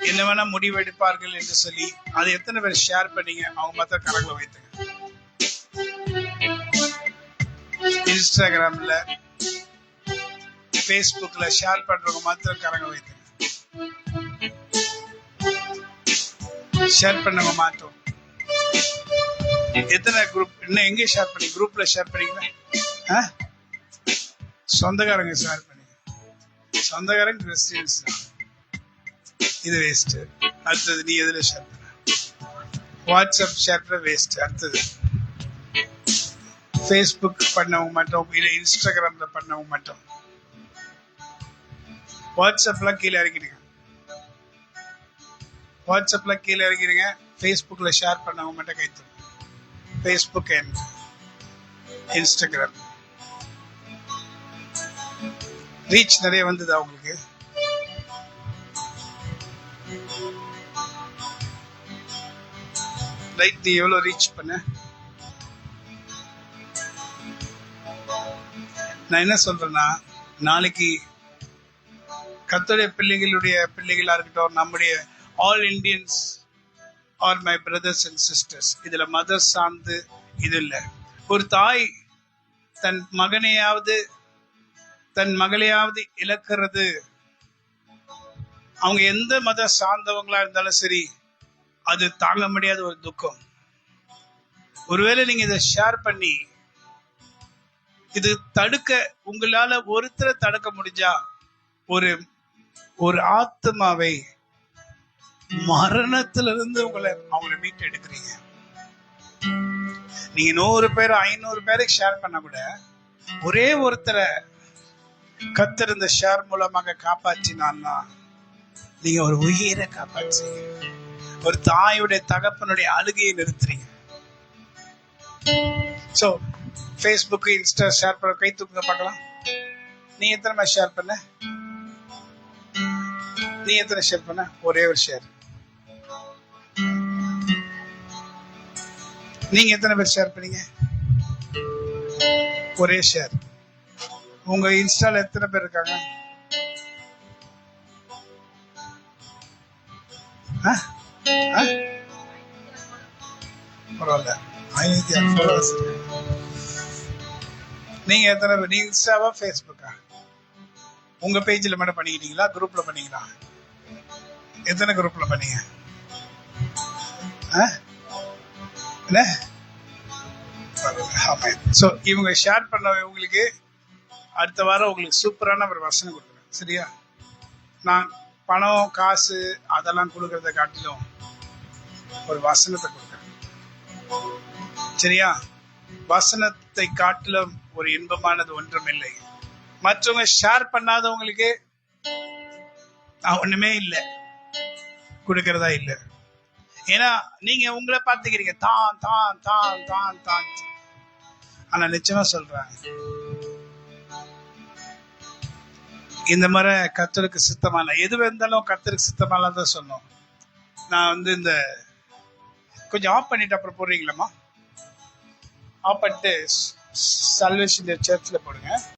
என்ன வேணா முடிவெடுப்பார்கள் என்று சொல்லி அதை எத்தனை பேர் ஷேர் பண்ணீங்க? அவங்க மாத்திரம் கணக்குல வைத்துங்க. இன்ஸ்டாகிராம்ல பேஸ்புக்ல ஷேர் பண்றவங்க மாத்திரம் கணக்குல வைத்துங்க. ஷேர் பண்ணவங்க மாட்டோம். எத்தனை குரூப் இன்னும் எங்க ஷேர் பண்ணி? குரூப்ல ஷேர் பண்ணீங்களா? சொந்தக்காரங்க ஷேர் பண்ணீங்க. சொந்தக்காரங்க கிறிஸ்டியன்ஸ் தான். இது வேஸ்ட். அடுத்தது நீ எதுல ஷேர் பண்ண? வாட்ஸ்அப் ஷேர் பண்ண வேஸ்ட். அடுத்தது ஃபேஸ்புக் பண்ணவங்க மட்டும், இல்ல இன்ஸ்டாகிராம்ல பண்ணவங்க மட்டும். வாட்ஸ்அப்ல கீழே இறக்கிடுங்க. வாட்ஸ்அப்ல கீழே இறக்கிடுங்க. ஃபேஸ்புக்ல ஷேர் பண்ணவங்க மட்டும் கைத்து. ஃபேஸ்புக் அண்ட் இன்ஸ்டாகிராம் ரீச் நிறைய வந்ததா உங்களுக்கு? லைட் நீ எவ்வளவு ரீச் பண்ண? நான் என்ன சொல்றேன்னா, நாளைக்கு கர்த்தருடைய பிள்ளைகளா இருக்கட்டும், நம்முடைய all Indians are my brothers and sisters, இதுல மதர் சார்ந்து இது இல்லை. ஒரு தாய் தன் மகனையாவது தன் மகளையாவது இழக்கிறது, அவங்க எந்த மத சார்ந்தவங்களா இருந்தாலும் சரி, அது தாங்க முடியாத ஒரு துக்கம். ஒருவேளை நீங்க இதை ஷேர் பண்ணி இது தடுக்க, உங்களால ஒருத்தரை தடுக்க முடிஞ்சா, ஒரு ஒரு ஆத்மாவை மரணத்திலிருந்து அவங்களை மீட்டு எடுக்கிறீங்க. நீங்க 100 பேர் 500 பேருக்கு ஷேர் பண்ண கூட, ஒரே ஒருத்தரை கர்த்தர் இந்த ஷேர் மூலமாக காப்பாற்றினான்னா நீங்க ஒரு உயிரை காப்பாற்றுறீங்க. ஒரு தாயுடைய தகப்பனுடைய அழுகையை நிறுத்துறீங்க. சோ ஃபேஸ்புக் இன்ஸ்டா ஷேர் பண்ண கை தூக்குங்க பார்க்கலாம். நீ எத்தனை பேர் ஷேர் பண்ண? நீ எத்தனை ஷேர் பண்ண? ஒரே ஒரு ஷேர். நீங்க எத்தனை பேர் ஷேர் பண்ணீங்க? ஒரே ஷேர். உங்க இன்ஸ்டால எத்தனை பேர் இருக்காங்க? பரவாயில்ல, 500 ஃபாலோவர்ஸ். நீங்க எத்தனை பேர்? நீங்க இன்ஸ்டாவா ஃபேஸ்புக்கா? உங்க பேஜ்ல மட்டும் பண்ணிக்கிட்டீங்களா, குரூப்ல பண்ணீங்களா? எத்தனை குரூப்ல பண்ணீங்க? சோ இவங்க ஷேர் பண்ண உங்களுக்கு அடுத்த வாரம் உங்களுக்கு சூப்பரான ஒரு வசனம் கொடுக்குறேன். சரியா? நான் பணம் காசு அதெல்லாம் கொடுக்கறத காட்டிலும் ஒரு வசனத்தை கொடுக்குறேன். சரியா? வசனத்தை காட்டிலும் ஒரு இன்பமானது ஒன்றும் இல்லை. மற்றவங்க ஷேர் பண்ணாதவங்களுக்கு நான் ஒண்ணுமே இல்லை, கொடுக்கறதா இல்லை. ஏன்னா நீங்க உங்களை பார்த்துக்கிறீங்க, தான் தான் தான் தான் தான். ஆனா நிச்சயமா சொல்றேன், இந்த மாதிரி கர்த்தருக்கு சித்தமான எது இருந்தாலும் கர்த்தருக்கு சித்தமான தான் சொன்னோம். நான் இந்த கொஞ்சம் ஆஃப் பண்ணிட்டு அப்புறம் போடுறீங்களா? ஆஃப் பண்ணிட்டு சல்வேஷன் சர்ச்சில் போடுங்க.